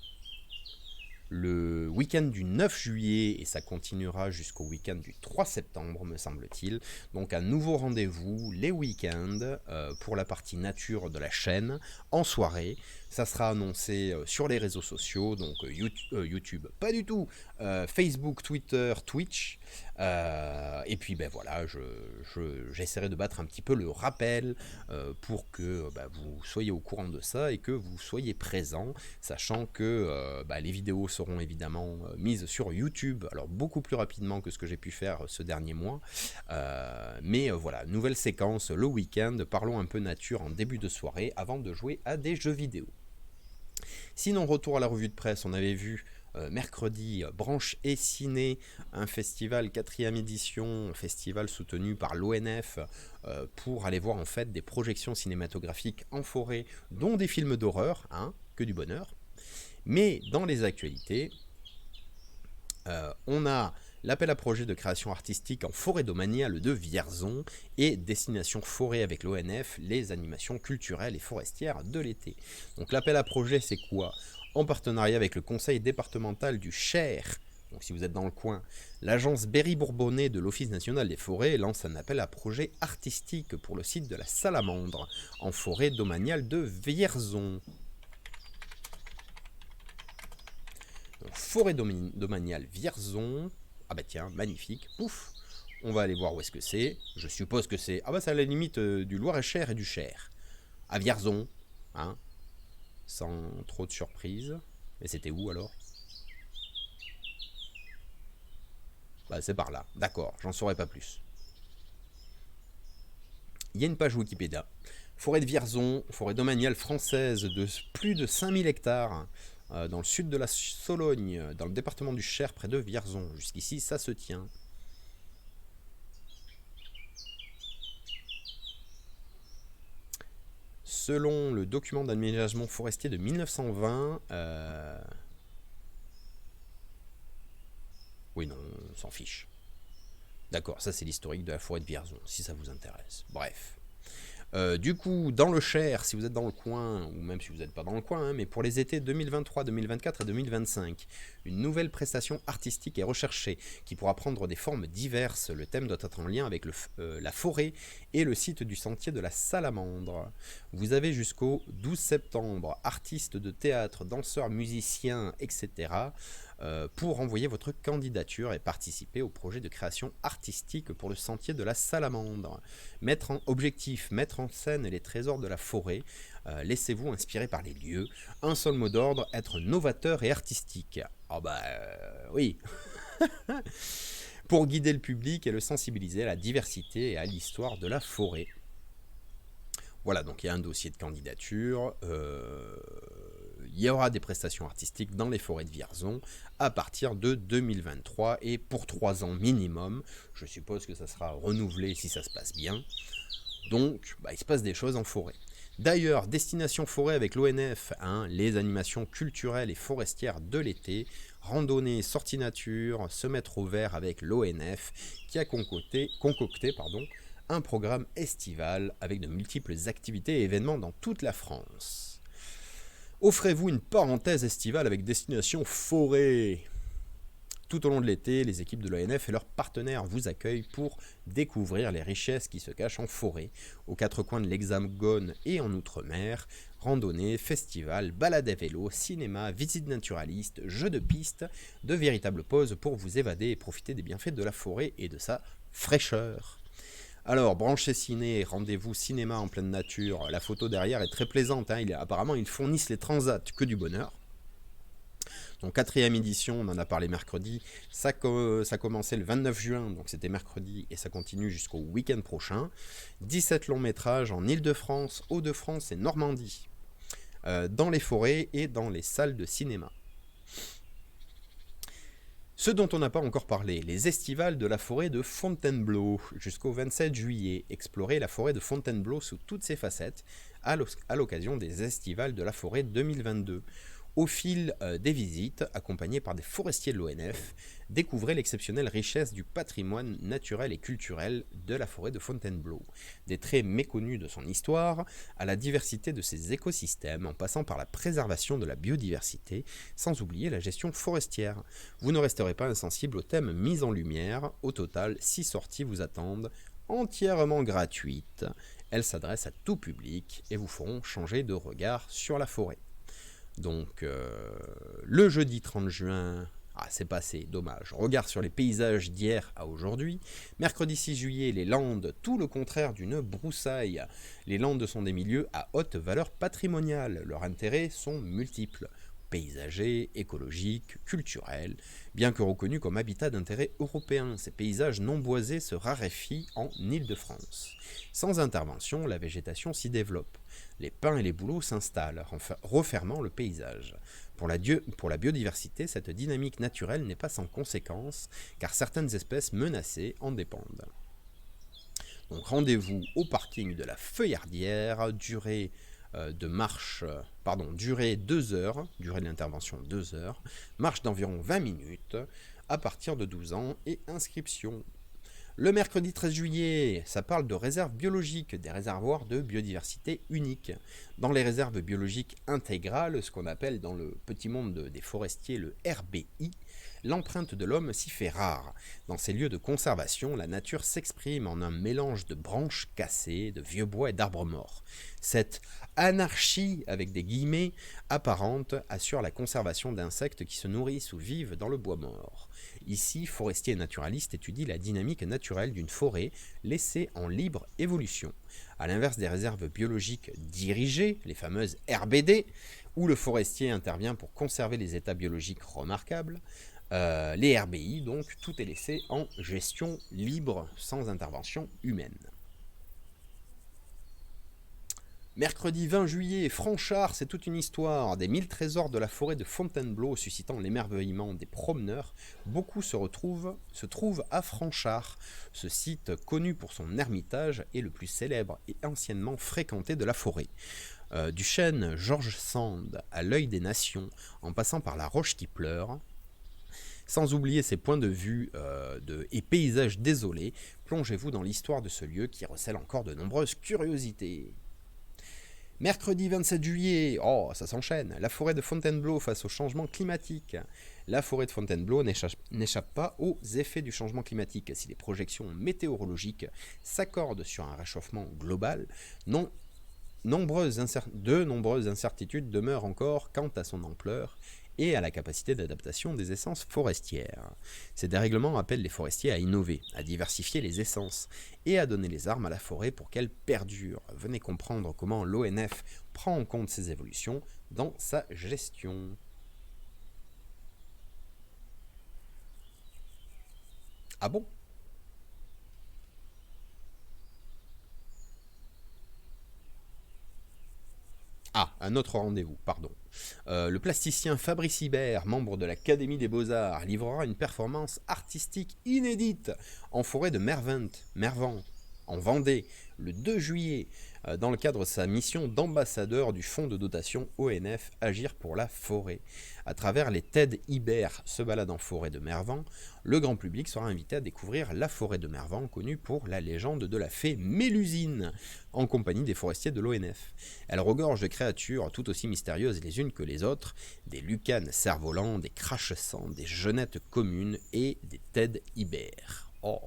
Le week-end du 9 juillet et ça continuera jusqu'au week-end du 3 septembre, me semble-t-il. Donc un nouveau rendez-vous les week-ends pour la partie nature de la chaîne en soirée. Ça sera annoncé sur les réseaux sociaux, donc YouTube, pas du tout, Facebook, Twitter, Twitch. Et puis ben voilà, j'essaierai de battre un petit peu le rappel pour que vous soyez au courant de ça et que vous soyez présents, sachant que les vidéos seront évidemment mises sur YouTube, alors beaucoup plus rapidement que ce que j'ai pu faire ce dernier mois. Mais voilà, nouvelle séquence le week-end, parlons un peu nature en début de soirée avant de jouer à des jeux vidéo. Sinon, retour à la revue de presse, on avait vu mercredi Branche et Ciné, un festival 4e édition, un festival soutenu par l'ONF pour aller voir en fait des projections cinématographiques en forêt, dont des films d'horreur, hein, que du bonheur. Mais dans les actualités, on a l'appel à projet de création artistique en forêt domaniale de Vierzon et Destination Forêt avec l'ONF, les animations culturelles et forestières de l'été. Donc l'appel à projet c'est quoi? En partenariat avec le conseil départemental du Cher, donc si vous êtes dans le coin, l'agence Berry-Bourbonnais de l'Office national des forêts lance un appel à projet artistique pour le site de la Salamandre en forêt domaniale de Vierzon. Donc, forêt domaniale Vierzon. Ah bah tiens, magnifique, pouf. On va aller voir où est-ce que c'est. Je suppose que c'est... Ah bah c'est à la limite du Loir-et-Cher et du Cher. À Vierzon, hein. Sans trop de surprise. Et c'était où alors? Bah c'est par là, d'accord, j'en saurai pas plus. Il y a une page Wikipédia. Forêt de Vierzon, forêt domaniale française de plus de 5000 hectares, dans le sud de la Sologne, dans le département du Cher, près de Vierzon. Jusqu'ici, ça se tient. Selon le document d'aménagement forestier de 1920, oui non, on s'en fiche. D'accord, ça c'est l'historique de la forêt de Vierzon, si ça vous intéresse. Bref. Du coup, dans le Cher, si vous êtes dans le coin, ou même si vous n'êtes pas dans le coin, hein, mais pour les étés 2023, 2024 et 2025, une nouvelle prestation artistique est recherchée, qui pourra prendre des formes diverses. Le thème doit être en lien avec la forêt et le site du sentier de la Salamandre. Vous avez jusqu'au 12 septembre, artistes de théâtre, danseurs, musiciens, etc., pour envoyer votre candidature et participer au projet de création artistique pour le sentier de la Salamandre. Objectif, mettre en scène les trésors de la forêt. Laissez-vous inspirer par les lieux. Un seul mot d'ordre, être novateur et artistique. Ah bah oui. Pour guider le public et le sensibiliser à la diversité et à l'histoire de la forêt. Voilà, donc il y a un dossier de candidature. Il y aura des prestations artistiques dans les forêts de Vierzon à partir de 2023 et pour 3 ans minimum. Je suppose que ça sera renouvelé si ça se passe bien. Donc, il se passe des choses en forêt. D'ailleurs, Destination Forêt avec l'ONF, les animations culturelles et forestières de l'été, randonnée, sortie nature, se mettre au vert avec l'ONF, qui a concocté un programme estival avec de multiples activités et événements dans toute la France. Offrez-vous une parenthèse estivale avec Destination Forêt. Tout au long de l'été, les équipes de l'ONF et leurs partenaires vous accueillent pour découvrir les richesses qui se cachent en forêt, aux 4 coins de l'Hexagone et en Outre-mer. Randonnées, festivals, balades à vélo, cinéma, visites naturalistes, jeux de piste, de véritables pauses pour vous évader et profiter des bienfaits de la forêt et de sa fraîcheur. Alors, branchez ciné, rendez-vous cinéma en pleine nature. La photo derrière est très plaisante. Apparemment, ils fournissent les transats que du bonheur. Donc, 4e édition, on en a parlé mercredi. Ça a commencé le 29 juin, donc c'était mercredi, et ça continue jusqu'au week-end prochain. 17 longs métrages en Île-de-France, Hauts-de-France et Normandie. Dans les forêts et dans les salles de cinéma. Ce dont on n'a pas encore parlé, les estivales de la forêt de Fontainebleau, jusqu'au 27 juillet. Explorer la forêt de Fontainebleau sous toutes ses facettes, à l'occasion des estivales de la forêt 2022. Au fil des visites, accompagnés par des forestiers de l'ONF, découvrez l'exceptionnelle richesse du patrimoine naturel et culturel de la forêt de Fontainebleau. Des traits méconnus de son histoire, à la diversité de ses écosystèmes, en passant par la préservation de la biodiversité, sans oublier la gestion forestière. Vous ne resterez pas insensible aux thèmes mis en lumière. Au total, 6 sorties vous attendent, entièrement gratuites. Elles s'adressent à tout public et vous feront changer de regard sur la forêt. Donc, le jeudi 30 juin, c'est passé, dommage. Regard sur les paysages d'hier à aujourd'hui. Mercredi 6 juillet, les Landes, tout le contraire d'une broussaille. Les Landes sont des milieux à haute valeur patrimoniale. Leurs intérêts sont multiples. Paysagers, écologiques, culturels. Bien que reconnus comme habitat d'intérêt européen, ces paysages non boisés se raréfient en Île-de-France. Sans intervention, la végétation s'y développe. Les pins et les bouleaux s'installent, refermant le paysage. Pour la biodiversité, cette dynamique naturelle n'est pas sans conséquences, car certaines espèces menacées en dépendent. Donc rendez-vous au parking de la Feuillardière, durée durée 2 heures, durée de l'intervention 2 heures, marche d'environ 20 minutes, à partir de 12 ans et inscription. Le mercredi 13 juillet, ça parle de réserves biologiques, des réservoirs de biodiversité uniques. Dans les réserves biologiques intégrales, ce qu'on appelle dans le petit monde des forestiers le RBI, l'empreinte de l'homme s'y fait rare. Dans ces lieux de conservation, la nature s'exprime en un mélange de branches cassées, de vieux bois et d'arbres morts. Cette anarchie, avec des guillemets, apparente, assure la conservation d'insectes qui se nourrissent ou vivent dans le bois mort. Ici, forestiers et naturalistes étudient la dynamique naturelle d'une forêt laissée en libre évolution. À l'inverse des réserves biologiques dirigées, les fameuses RBD, où le forestier intervient pour conserver les états biologiques remarquables, les RBI, donc, tout est laissé en gestion libre, sans intervention humaine. Mercredi 20 juillet, Franchard, c'est toute une histoire. Des 1000 trésors de la forêt de Fontainebleau suscitant l'émerveillement des promeneurs, beaucoup se trouvent à Franchard. Ce site, connu pour son ermitage, est le plus célèbre et anciennement fréquenté de la forêt. Du chêne George Sand à l'œil des nations, en passant par la roche qui pleure, sans oublier ses points de vue et paysages désolés, plongez-vous dans l'histoire de ce lieu qui recèle encore de nombreuses curiosités. Mercredi 27 juillet, ça s'enchaîne, la forêt de Fontainebleau face au changement climatique. La forêt de Fontainebleau n'échappe pas aux effets du changement climatique. Si les projections météorologiques s'accordent sur un réchauffement global, de nombreuses incertitudes demeurent encore quant à son ampleur et à la capacité d'adaptation des essences forestières. Ces dérèglements appellent les forestiers à innover, à diversifier les essences et à donner les armes à la forêt pour qu'elle perdure. Venez comprendre comment l'ONF prend en compte ces évolutions dans sa gestion. Ah bon? Ah, un autre rendez-vous, pardon. Le plasticien Fabrice Hibert, membre de l'Académie des Beaux-Arts, livrera une performance artistique inédite en forêt de Mervent, en Vendée, le 2 juillet, dans le cadre de sa mission d'ambassadeur du fonds de dotation ONF Agir pour la forêt. À travers les TED Hibert se balade en forêt de Mervent, le grand public sera invité à découvrir la forêt de Mervent, connue pour la légende de la fée Mélusine, en compagnie des forestiers de l'ONF. Elle regorge de créatures tout aussi mystérieuses les unes que les autres, des lucanes cerfs-volants, des craches-sang, des genettes communes et des TED Hibert. Oh.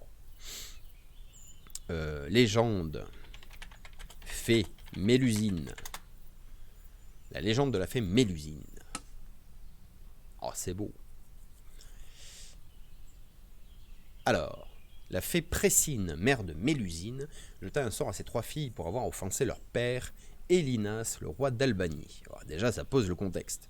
Légende, fée, Mélusine. La légende de la fée Mélusine. Oh, c'est beau. Alors, la fée Précine, mère de Mélusine, jeta un sort à ses 3 filles pour avoir offensé leur père, Élinas, le roi d'Albanie. Alors, déjà, ça pose le contexte.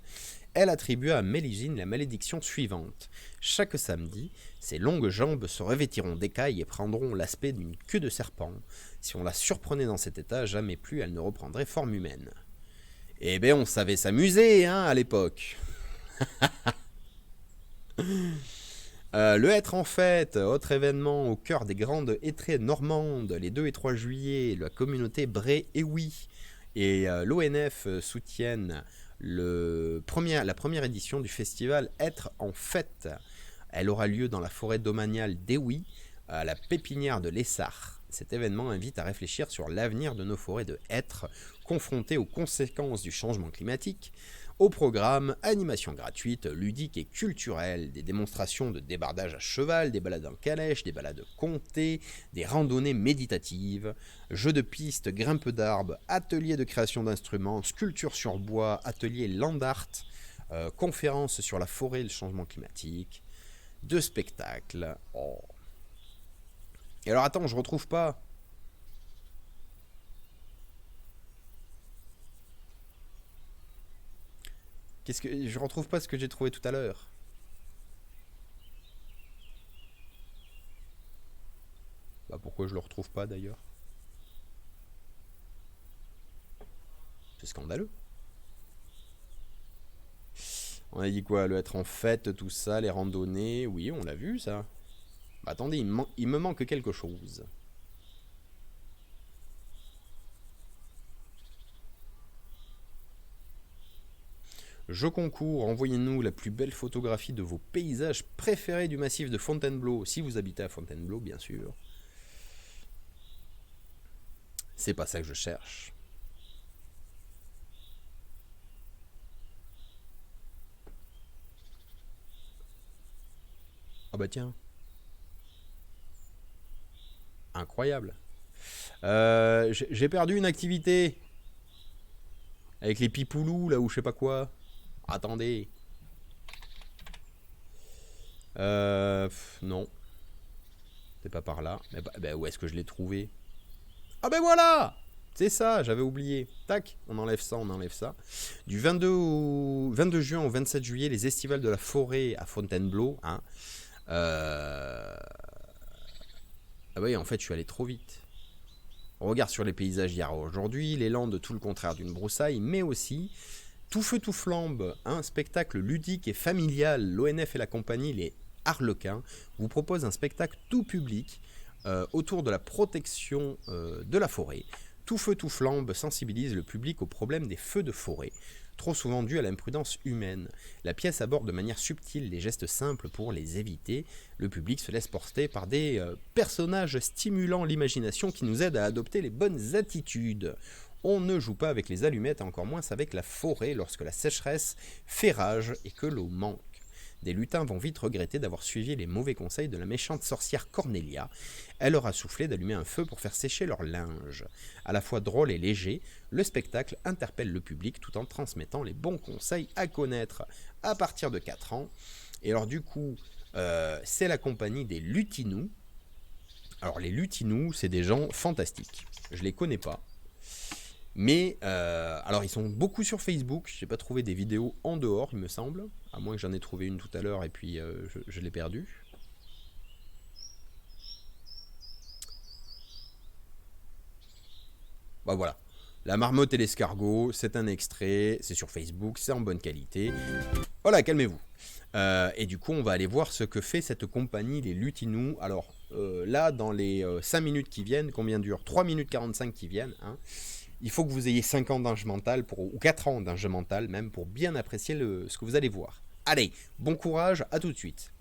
Elle attribua à Mélusine la malédiction suivante. Chaque samedi, ses longues jambes se revêtiront d'écailles et prendront l'aspect d'une queue de serpent. Si on la surprenait dans cet état, jamais plus elle ne reprendrait forme humaine. Eh ben, on savait s'amuser, hein, à l'époque. Le Hêtre en fête, autre événement au cœur des grandes étrées normandes, les 2 et 3 juillet, la communauté Bray-Ewi et l'ONF soutiennent la première édition du festival Hêtre en fête. Elle aura lieu dans la forêt domaniale d'Ewi, à la pépinière de l'Essart. Cet événement invite à réfléchir sur l'avenir de nos forêts de hêtres, confrontées aux conséquences du changement climatique. Au programme, animations gratuites, ludiques et culturelles, des démonstrations de débardage à cheval, des balades en calèche, des balades comptées, des randonnées méditatives, jeux de piste, grimpe d'arbres, ateliers de création d'instruments, sculptures sur bois, ateliers land art, conférences sur la forêt et le changement climatique, 2 spectacles. Oh. Et alors attends, je retrouve pas. Je retrouve pas ce que j'ai trouvé tout à l'heure. Bah pourquoi je le retrouve pas d'ailleurs? C'est scandaleux. On a dit quoi? Le être en fête, tout ça, les randonnées. Oui, on l'a vu ça. Bah attendez, il me manque quelque chose. Je concours, envoyez-nous la plus belle photographie de vos paysages préférés du massif de Fontainebleau, si vous habitez à Fontainebleau, bien sûr. C'est pas ça que je cherche. Ah bah tiens, incroyable. J'ai perdu une activité avec les pipoulous là ou je sais pas quoi. Attendez. Non, c'est pas par là. Mais bah, où est-ce que je l'ai trouvé? Ah ben voilà. C'est ça, j'avais oublié. Tac, on enlève ça, on enlève ça. Du 22 juin au 27 juillet, les estivales de la forêt à Fontainebleau. Hein. Ah oui, en fait, je suis allé trop vite. On regarde sur les paysages d'hier à aujourd'hui, les landes tout le contraire d'une broussaille, mais aussi Tout feu tout flambe, un spectacle ludique et familial. L'ONF et la compagnie Les Harlequins vous proposent un spectacle tout public autour de la protection de la forêt. Tout feu tout flambe sensibilise le public au problème des feux de forêt, trop souvent dus à l'imprudence humaine. La pièce aborde de manière subtile les gestes simples pour les éviter. Le public se laisse porter par des personnages stimulant l'imagination qui nous aident à adopter les bonnes attitudes. On ne joue pas avec les allumettes, encore moins avec la forêt lorsque la sécheresse fait rage et que l'eau manque. Des lutins vont vite regretter d'avoir suivi les mauvais conseils de la méchante sorcière Cornelia. Elle leur a soufflé d'allumer un feu pour faire sécher leur linge. À la fois drôle et léger, le spectacle interpelle le public tout en transmettant les bons conseils à connaître à partir de 4 ans. Et alors du coup, c'est la compagnie des Lutinous. Alors les Lutinous, c'est des gens fantastiques. Je les connais pas. Mais, alors ils sont beaucoup sur Facebook, j'ai pas trouvé des vidéos en dehors, il me semble, à moins que j'en ai trouvé une tout à l'heure et puis je l'ai perdue. Bah voilà, la marmotte et l'escargot, c'est un extrait, c'est sur Facebook, c'est en bonne qualité. Voilà, calmez-vous. Et du coup, on va aller voir ce que fait cette compagnie, les Lutinous. Alors, là, dans les 5 minutes qui viennent, combien dure 3 minutes 45 qui viennent, hein, il faut que vous ayez 5 ans d'âge mental, ou 4 ans d'âge mental même, pour bien apprécier ce que vous allez voir. Allez, bon courage, à tout de suite.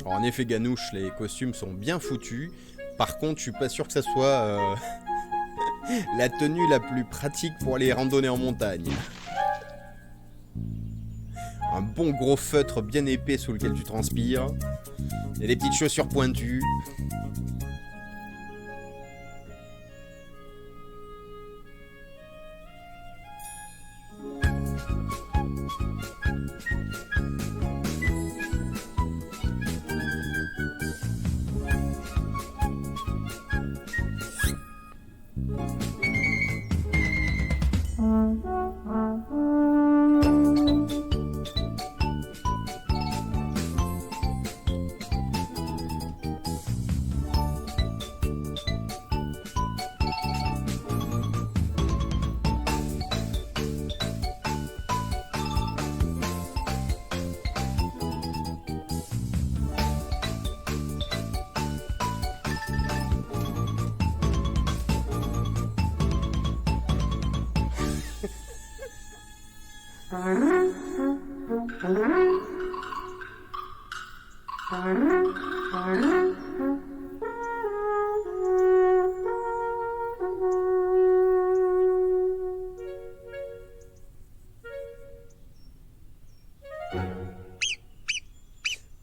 Alors, en effet, Ganouche, les costumes sont bien foutus. Par contre, je suis pas sûr que ça soit la tenue la plus pratique pour aller randonner en montagne. Un bon gros feutre bien épais sous lequel tu transpires. Et des petites chaussures pointues.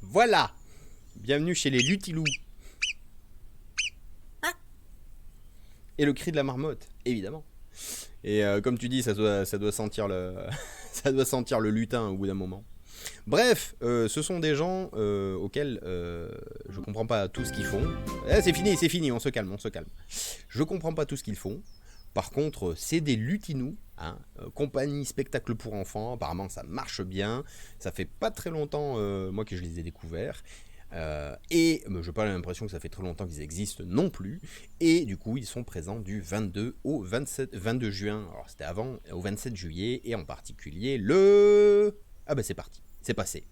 Voilà. Bienvenue chez les Lutilous. Et le cri de la marmotte, évidemment. Et comme tu dis, ça doit sentir le ça doit sentir le lutin au bout d'un moment. Bref, ce sont des gens auxquels je comprends pas tout ce qu'ils font. C'est fini, on se calme. Je comprends pas tout ce qu'ils font. Par contre, c'est des lutinous, hein, compagnie spectacle pour enfants, apparemment ça marche bien, ça fait pas très longtemps, moi que je les ai découverts, et je n'ai pas l'impression que ça fait très longtemps qu'ils existent non plus, et du coup ils sont présents du 22 au 22 juin, alors c'était avant, au 27 juillet, et en particulier le... Ah bah c'est parti, c'est passé.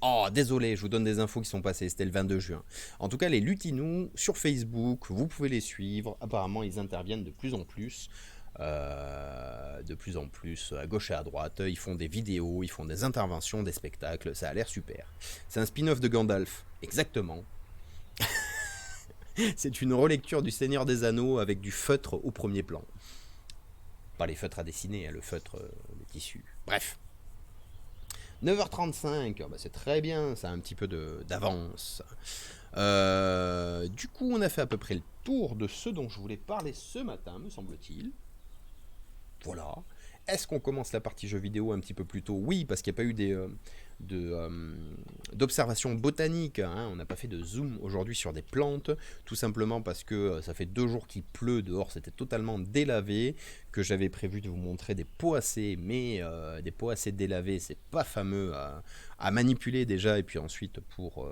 Oh, désolé, je vous donne des infos qui sont passées, c'était le 22 juin. En tout cas, les lutinous, sur Facebook, vous pouvez les suivre. Apparemment, ils interviennent de plus en plus à gauche et à droite. Ils font des vidéos, ils font des interventions, des spectacles, ça a l'air super. C'est un spin-off de Gandalf, exactement. C'est une relecture du Seigneur des Anneaux avec du feutre au premier plan. Pas les feutres à dessiner, hein, le feutre, le tissu. Bref. 9h35, bah c'est très bien, ça a un petit peu d'avance. Du coup, on a fait à peu près le tour de ce dont je voulais parler ce matin, me semble-t-il. Voilà. Est-ce qu'on commence la partie jeux vidéo un petit peu plus tôt? Oui, parce qu'il n'y a pas eu d'observations botaniques, hein. On n'a pas fait de zoom aujourd'hui sur des plantes, tout simplement parce que ça fait 2 jours qu'il pleut dehors, c'était totalement délavé, que j'avais prévu de vous montrer des poacées, mais des poacées délavées, c'est pas fameux à manipuler déjà, et puis ensuite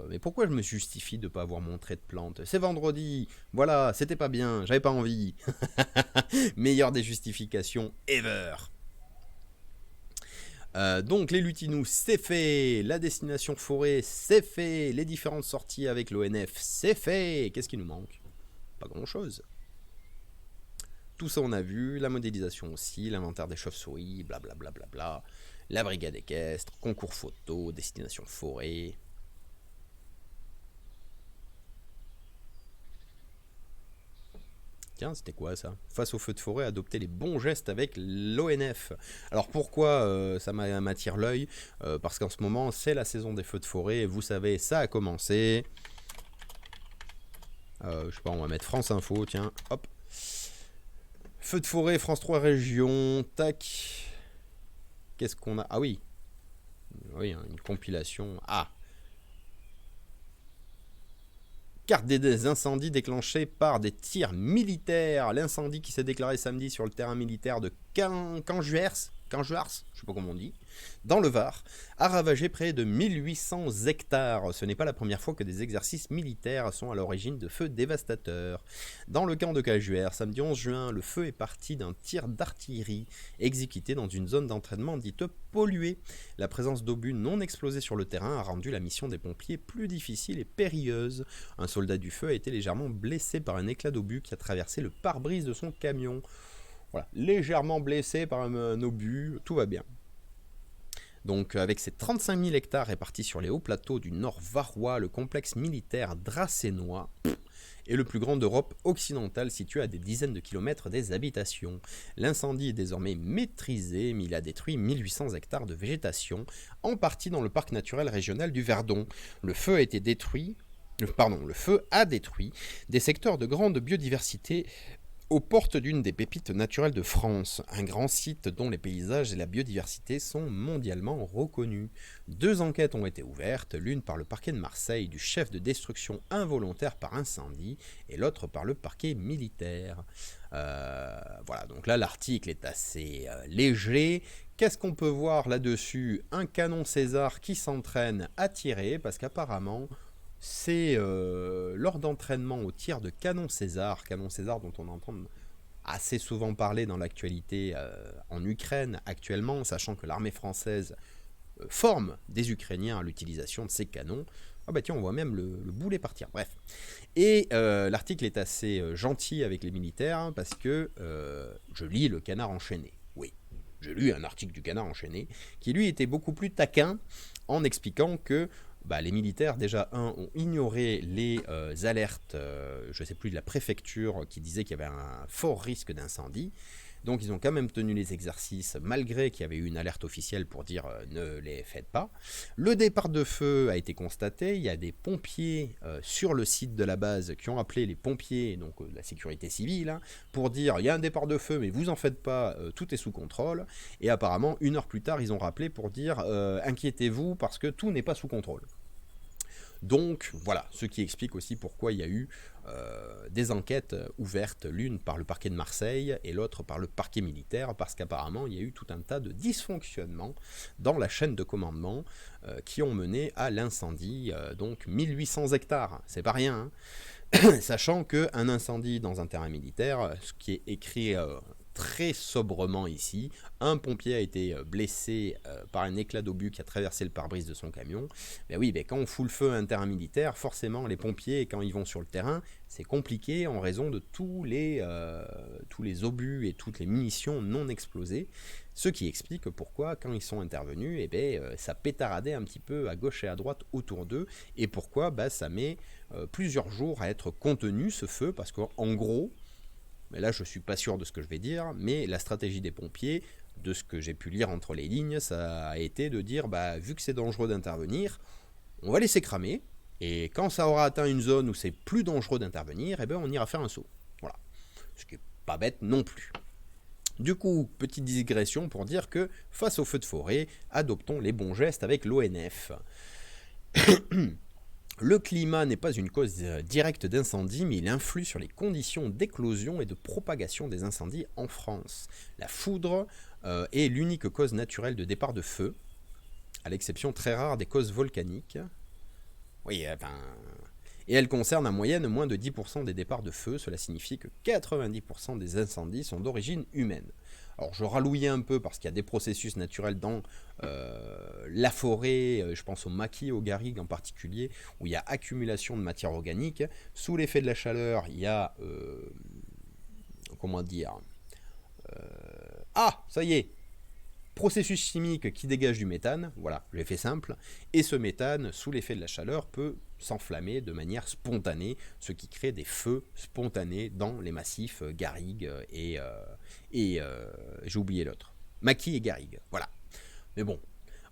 mais pourquoi je me justifie de ne pas avoir montré de plantes? C'est vendredi, voilà, c'était pas bien, j'avais pas envie. Meilleure des justifications ever. Donc les lutinous, c'est fait. La destination forêt, c'est fait. Les différentes sorties avec l'ONF, c'est fait. Qu'est-ce qui nous manque? Pas grand-chose. Tout ça on a vu, la modélisation aussi, l'inventaire des chauves-souris, blablabla, la brigade équestre, concours photo, destination forêt. Tiens, c'était quoi ça? Face au feu de forêt, adopter les bons gestes avec l'ONF. Alors pourquoi ça m'attire l'œil? Parce qu'en ce moment, c'est la saison des feux de forêt. Et vous savez, ça a commencé. Je sais pas, on va mettre France Info, tiens, hop. Feux de forêt, France 3 Région, tac. Qu'est-ce qu'on a? Ah oui. Oui, une compilation. Ah. Carte des incendies déclenchés par des tirs militaires. L'incendie qui s'est déclaré samedi sur le terrain militaire de Canjuers, je sais pas comment on dit, dans le Var, a ravagé près de 1800 hectares. Ce n'est pas la première fois que des exercices militaires sont à l'origine de feux dévastateurs. Dans le camp de Canjuers, samedi 11 juin, le feu est parti d'un tir d'artillerie exécuté dans une zone d'entraînement dite polluée. La présence d'obus non explosés sur le terrain a rendu la mission des pompiers plus difficile et périlleuse. Un soldat du feu a été légèrement blessé par un éclat d'obus qui a traversé le pare-brise de son camion. Voilà, légèrement blessé par un obus, tout va bien. Donc avec ses 35 000 hectares répartis sur les hauts plateaux du nord varois, le complexe militaire dracénois est le plus grand d'Europe occidentale, situé à des dizaines de kilomètres des habitations. L'incendie est désormais maîtrisé, mais il a détruit 1800 hectares de végétation, en partie dans le parc naturel régional du Verdon. Le feu a détruit des secteurs de grande biodiversité aux portes d'une des pépites naturelles de France, un grand site dont les paysages et la biodiversité sont mondialement reconnus. 2 enquêtes ont été ouvertes, l'une par le parquet de Marseille du chef de destruction involontaire par incendie et l'autre par le parquet militaire. Voilà, donc là l'article est assez léger. Qu'est-ce qu'on peut voir là-dessus? Un canon César qui s'entraîne à tirer, parce qu'apparemment c'est lors d'entraînement au tir de canon César dont on entend assez souvent parler dans l'actualité en Ukraine actuellement, sachant que l'armée française forme des Ukrainiens à l'utilisation de ces canons. Ah bah tiens, on voit même le boulet partir, bref. Et l'article est assez gentil avec les militaires, hein, parce que je lis le Canard enchaîné. Oui, j'ai lu un article du Canard enchaîné, qui lui était beaucoup plus taquin, en expliquant que les militaires, déjà, ont ignoré les alertes, je ne sais plus, de la préfecture qui disait qu'il y avait un fort risque d'incendie. Donc ils ont quand même tenu les exercices malgré qu'il y avait eu une alerte officielle pour dire ne les faites pas. Le départ de feu a été constaté, il y a des pompiers sur le site de la base qui ont appelé les pompiers, donc la sécurité civile, hein, pour dire il y a un départ de feu mais vous en faites pas, tout est sous contrôle. Et apparemment 1 heure plus tard ils ont rappelé pour dire inquiétez-vous parce que tout n'est pas sous contrôle. Donc voilà, ce qui explique aussi pourquoi il y a eu des enquêtes ouvertes, l'une par le parquet de Marseille et l'autre par le parquet militaire, parce qu'apparemment il y a eu tout un tas de dysfonctionnements dans la chaîne de commandement qui ont mené à l'incendie, donc 1800 hectares, c'est pas rien, hein. Sachant qu'un incendie dans un terrain militaire, ce qui est écrit très sobrement ici, un pompier a été blessé par un éclat d'obus qui a traversé le pare-brise de son camion. Ben oui, ben quand on fout le feu à un terrain militaire, forcément les pompiers, quand ils vont sur le terrain, c'est compliqué en raison de tous les obus et toutes les munitions non explosées. Ce qui explique pourquoi, quand ils sont intervenus, eh ben, ça pétaradait un petit peu à gauche et à droite autour d'eux, et pourquoi ça met plusieurs jours à être contenu ce feu, parce qu'en gros, mais là je ne suis pas sûr de ce que je vais dire, mais la stratégie des pompiers, de ce que j'ai pu lire entre les lignes, ça a été de dire, vu que c'est dangereux d'intervenir, on va laisser cramer, et quand ça aura atteint une zone où c'est plus dangereux d'intervenir, eh ben, on ira faire un saut. Voilà. Ce qui n'est pas bête non plus. Du coup, petite digression pour dire que, face aux feux de forêt, adoptons les bons gestes avec l'ONF. Le climat n'est pas une cause directe d'incendie, mais il influe sur les conditions d'éclosion et de propagation des incendies en France. La foudre est l'unique cause naturelle de départ de feu, à l'exception très rare des causes volcaniques. Oui, et elle concerne en moyenne moins de 10% des départs de feu. Cela signifie que 90% des incendies sont d'origine humaine. Alors je ralouillais un peu parce qu'il y a des processus naturels dans la forêt, je pense au maquis, au garrigue en particulier, où il y a accumulation de matière organique. Sous l'effet de la chaleur, il y a... ça y est, processus chimique qui dégage du méthane, voilà, je l'ai fait simple, et ce méthane, sous l'effet de la chaleur, peut s'enflammer de manière spontanée, ce qui crée des feux spontanés dans les massifs garrigues et j'ai oublié l'autre, maquis et garrigues, voilà. Mais bon,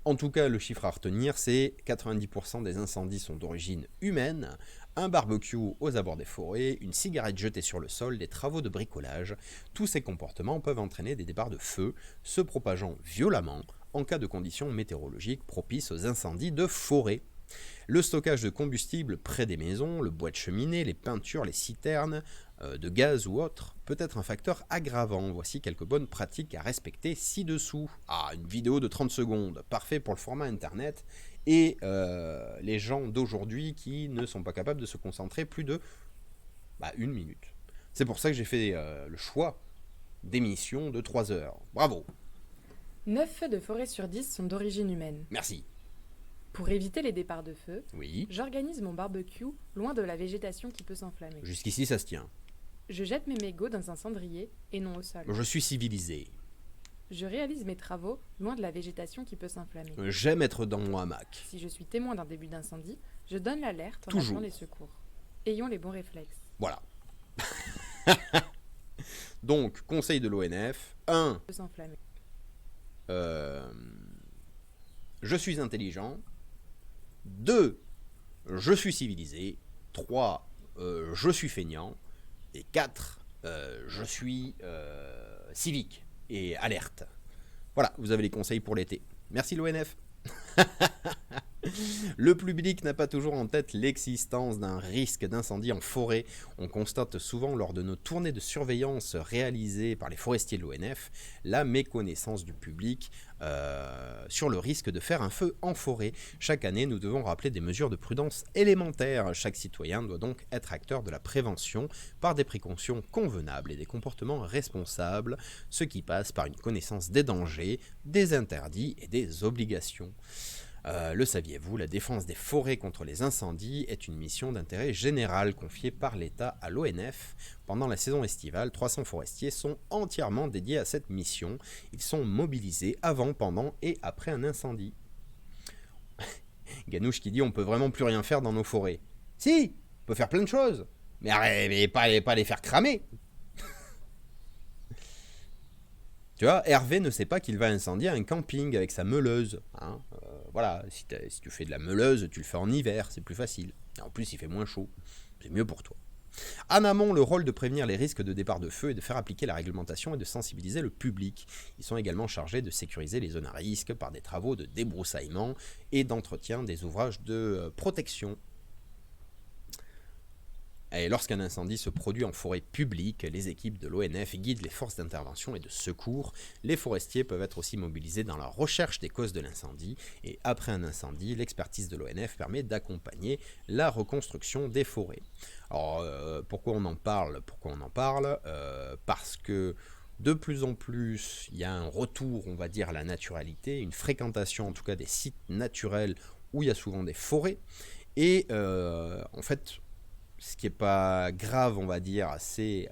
en tout cas, le chiffre à retenir, c'est 90% des incendies sont d'origine humaine, un barbecue aux abords des forêts, une cigarette jetée sur le sol, des travaux de bricolage. Tous ces comportements peuvent entraîner des départs de feu, se propageant violemment en cas de conditions météorologiques propices aux incendies de forêt. Le stockage de combustible près des maisons, le bois de cheminée, les peintures, les citernes de gaz ou autres peut être un facteur aggravant. Voici quelques bonnes pratiques à respecter ci-dessous. Une vidéo de 30 secondes, parfait pour le format internet et les gens d'aujourd'hui qui ne sont pas capables de se concentrer plus de 1 minute. C'est pour ça que j'ai fait le choix d'émissions de 3 heures. Bravo. 9 feux de forêt sur 10 sont d'origine humaine. Merci. Pour éviter les départs de feu, oui. J'organise mon barbecue loin de la végétation qui peut s'enflammer. Jusqu'ici, ça se tient. Je jette mes mégots dans un cendrier et non au sol. Je suis civilisé. Je réalise mes travaux loin de la végétation qui peut s'inflammer. J'aime être dans mon hamac. Si je suis témoin d'un début d'incendie, je donne l'alerte en Toujours. appelant les secours. Ayons les bons réflexes. Voilà. Donc, conseil de l'ONF. 1. Peut s'enflammer. Je suis intelligent. 2. Je suis civilisé. 3. Je suis feignant. Et 4. Je suis civique et alerte. Voilà, vous avez les conseils pour l'été. Merci l'ONF. Le public n'a pas toujours en tête l'existence d'un risque d'incendie en forêt. On constate souvent lors de nos tournées de surveillance réalisées par les forestiers de l'ONF la méconnaissance du public sur le risque de faire un feu en forêt. Chaque année, nous devons rappeler des mesures de prudence élémentaires. Chaque citoyen doit donc être acteur de la prévention par des précautions convenables et des comportements responsables, ce qui passe par une connaissance des dangers, des interdits et des obligations. Le saviez-vous, la défense des forêts contre les incendies est une mission d'intérêt général confiée par l'État à l'ONF. Pendant la saison estivale, 300 forestiers sont entièrement dédiés à cette mission. Ils sont mobilisés avant, pendant et après un incendie. Ganouche qui dit on peut vraiment plus rien faire dans nos forêts. Si, on peut faire plein de choses, mais pas les faire cramer. Tu vois, Hervé ne sait pas qu'il va incendier un camping avec sa meuleuse. Hein. Voilà, si tu fais de la meuleuse, tu le fais en hiver, c'est plus facile. Et en plus, il fait moins chaud. C'est mieux pour toi. En amont, le rôle de prévenir les risques de départ de feu et de faire appliquer la réglementation et de sensibiliser le public. Ils sont également chargés de sécuriser les zones à risque par des travaux de débroussaillement et d'entretien des ouvrages de protection. Et lorsqu'un incendie se produit en forêt publique, les équipes de l'ONF guident les forces d'intervention et de secours. Les forestiers peuvent être aussi mobilisés dans la recherche des causes de l'incendie. Et après un incendie, l'expertise de l'ONF permet d'accompagner la reconstruction des forêts. Alors, pourquoi on en parle Parce que de plus en plus, il y a un retour, on va dire, à la naturalité, une fréquentation en tout cas des sites naturels où il y a souvent des forêts. Et en fait, ce qui n'est pas grave, on va dire, c'est,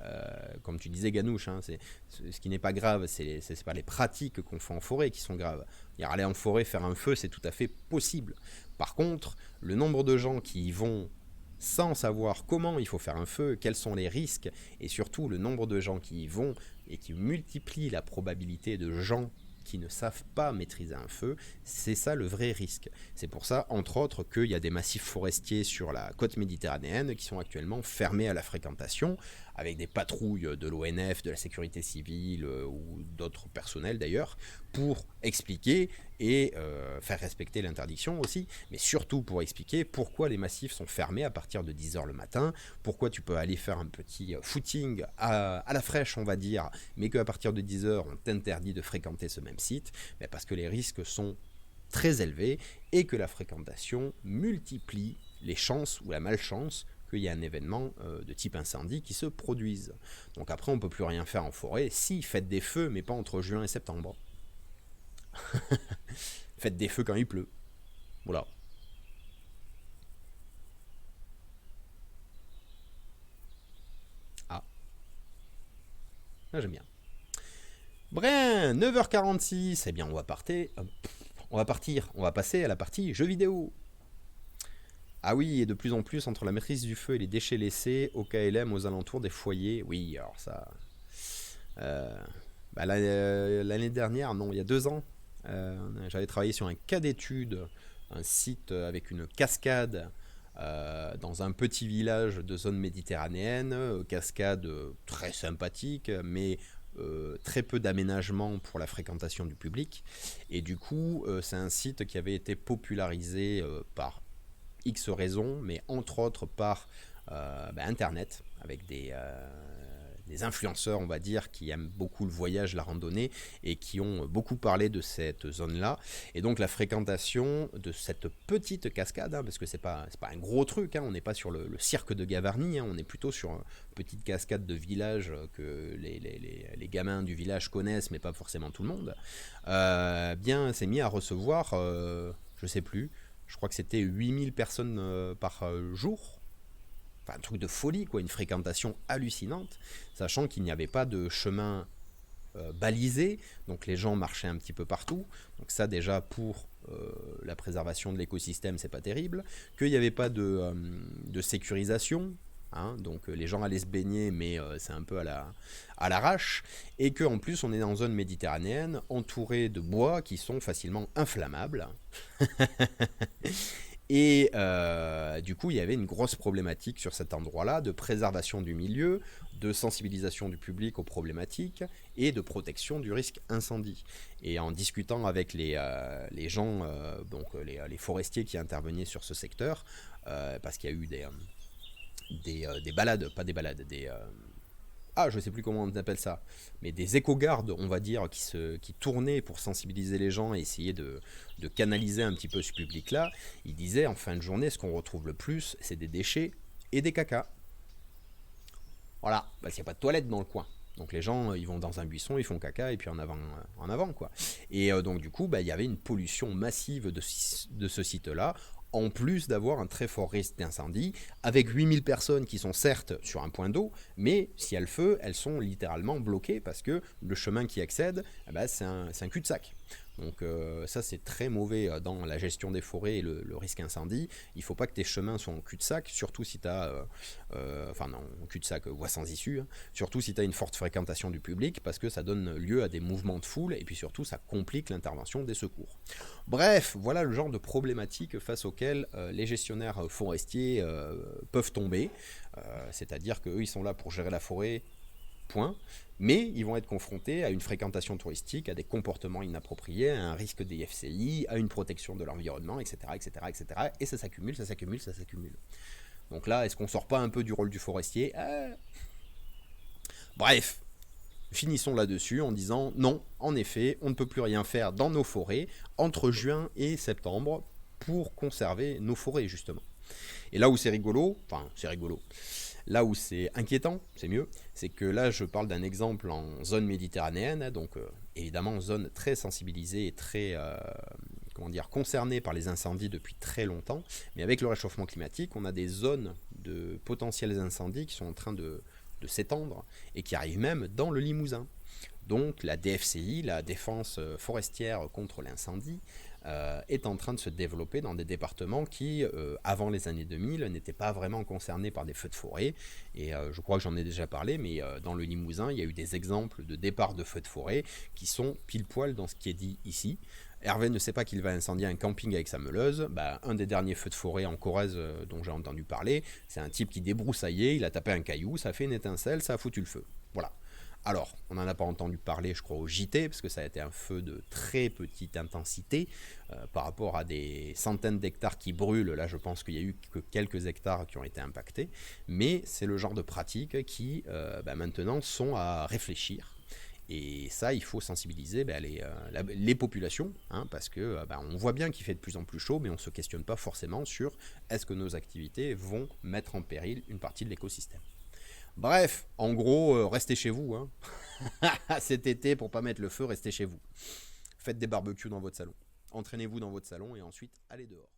comme tu disais Ganouche, hein, ce qui n'est pas grave, c'est pas les pratiques qu'on fait en forêt qui sont graves. Aller en forêt, faire un feu, c'est tout à fait possible. Par contre, le nombre de gens qui y vont sans savoir comment il faut faire un feu, quels sont les risques, et surtout le nombre de gens qui y vont et qui multiplient la probabilité de gens qui ne savent pas maîtriser un feu, c'est ça le vrai risque. C'est pour ça, entre autres, qu'il y a des massifs forestiers sur la côte méditerranéenne qui sont actuellement fermés à la fréquentation, avec des patrouilles de l'ONF, de la sécurité civile ou d'autres personnels d'ailleurs, pour expliquer et faire respecter l'interdiction aussi, mais surtout pour expliquer pourquoi les massifs sont fermés à partir de 10h le matin, pourquoi tu peux aller faire un petit footing à la fraîche, on va dire, mais qu'à partir de 10h, on t'interdit de fréquenter ce même site, parce que les risques sont très élevés et que la fréquentation multiplie les chances ou la malchance qu'il y a un événement de type incendie qui se produise. Donc après, on ne peut plus rien faire en forêt. Si, faites des feux, mais pas entre juin et septembre. Faites des feux quand il pleut. Voilà. Ah. Là, j'aime bien. Brin, 9h46. Eh bien, on va passer à la partie jeux vidéo. Ah oui, et de plus en plus, entre la maîtrise du feu et les déchets laissés au KLM aux alentours des foyers. Oui, alors ça... l'année dernière, non, il y a 2 ans, j'avais travaillé sur un cas d'étude, un site avec une cascade dans un petit village de zone méditerranéenne, cascade très sympathique, mais très peu d'aménagement pour la fréquentation du public. Et du coup, c'est un site qui avait été popularisé par X raisons, mais entre autres par Internet, avec des influenceurs, on va dire, qui aiment beaucoup le voyage, la randonnée, et qui ont beaucoup parlé de cette zone-là. Et donc la fréquentation de cette petite cascade, parce que c'est pas un gros truc, on n'est pas sur le cirque de Gavarnie, on est plutôt sur une petite cascade de village que les gamins du village connaissent, mais pas forcément tout le monde, bien s'est mis à recevoir, je sais plus, je crois que c'était 8000 personnes par jour. Enfin, un truc de folie, quoi, une fréquentation hallucinante, sachant qu'il n'y avait pas de chemin balisé, donc les gens marchaient un petit peu partout. Donc ça, déjà, pour la préservation de l'écosystème, c'est pas terrible. Qu'il n'y avait pas de sécurisation. Donc les gens allaient se baigner, mais c'est un peu à l'arrache, et qu'en plus on est dans une zone méditerranéenne entourée de bois qui sont facilement inflammables. Et du coup, il y avait une grosse problématique sur cet endroit-là de préservation du milieu, de sensibilisation du public aux problématiques et de protection du risque incendie. Et en discutant avec les gens, donc les forestiers qui intervenaient sur ce secteur, parce qu'il y a eu des balades, pas des balades, je sais plus comment on appelle ça, mais des éco-gardes, on va dire, qui tournaient pour sensibiliser les gens et essayer de canaliser un petit peu ce public-là. Ils disaient, en fin de journée, ce qu'on retrouve le plus, c'est des déchets et des cacas. Voilà, parce qu'il n'y a pas de toilette dans le coin. Donc les gens, ils vont dans un buisson, ils font caca, et puis en avant quoi. Et donc du coup, il y avait une pollution massive de ce site-là, en plus d'avoir un très fort risque d'incendie, avec 8000 personnes qui sont certes sur un point d'eau, mais s'il y a le feu, elles sont littéralement bloquées, parce que le chemin qui accède, c'est un cul-de-sac. Donc ça c'est très mauvais dans la gestion des forêts et le risque incendie. Il ne faut pas que tes chemins soient en cul-de-sac, surtout si tu as, enfin non, en cul-de-sac, voie sans issue, hein, surtout si tu as une forte fréquentation du public, parce que ça donne lieu à des mouvements de foule, et puis surtout ça complique l'intervention des secours. Bref, voilà le genre de problématiques face auxquelles les gestionnaires forestiers peuvent tomber, c'est-à-dire qu'eux ils sont là pour gérer la forêt, point. Mais ils vont être confrontés à une fréquentation touristique, à des comportements inappropriés, à un risque des FCI, à une protection de l'environnement, etc., etc., etc. Et ça s'accumule, ça s'accumule, ça s'accumule. Donc là, est-ce qu'on sort pas un peu du rôle du forestier? Bref, finissons là-dessus en disant non, en effet, on ne peut plus rien faire dans nos forêts entre juin et septembre pour conserver nos forêts, justement. Et là où c'est rigolo, là où c'est inquiétant, c'est mieux, c'est que là je parle d'un exemple en zone méditerranéenne, donc évidemment zone très sensibilisée et très concernée par les incendies depuis très longtemps, mais avec le réchauffement climatique, on a des zones de potentiels incendies qui sont en train de s'étendre et qui arrivent même dans le Limousin. Donc la DFCI, la défense forestière contre l'incendie, est en train de se développer dans des départements qui, avant les années 2000, n'étaient pas vraiment concernés par des feux de forêt. Et je crois que j'en ai déjà parlé, mais dans le Limousin, il y a eu des exemples de départ de feux de forêt qui sont pile poil dans ce qui est dit ici. Hervé ne sait pas qu'il va incendier un camping avec sa meuleuse. Un des derniers feux de forêt en Corrèze dont j'ai entendu parler, c'est un type qui débroussaillait, il a tapé un caillou, ça a fait une étincelle, ça a foutu le feu. Voilà. Alors, on n'en a pas entendu parler, je crois, au JT, parce que ça a été un feu de très petite intensité, par rapport à des centaines d'hectares qui brûlent. Là, je pense qu'il n'y a eu que quelques hectares qui ont été impactés, mais c'est le genre de pratiques qui, maintenant, sont à réfléchir. Et ça, il faut sensibiliser les populations, hein, parce que on voit bien qu'il fait de plus en plus chaud, mais on ne se questionne pas forcément sur est-ce que nos activités vont mettre en péril une partie de l'écosystème. Bref, en gros, restez chez vous. Hein. Cet été, pour pas mettre le feu, restez chez vous. Faites des barbecues dans votre salon. Entraînez-vous dans votre salon et ensuite, allez dehors.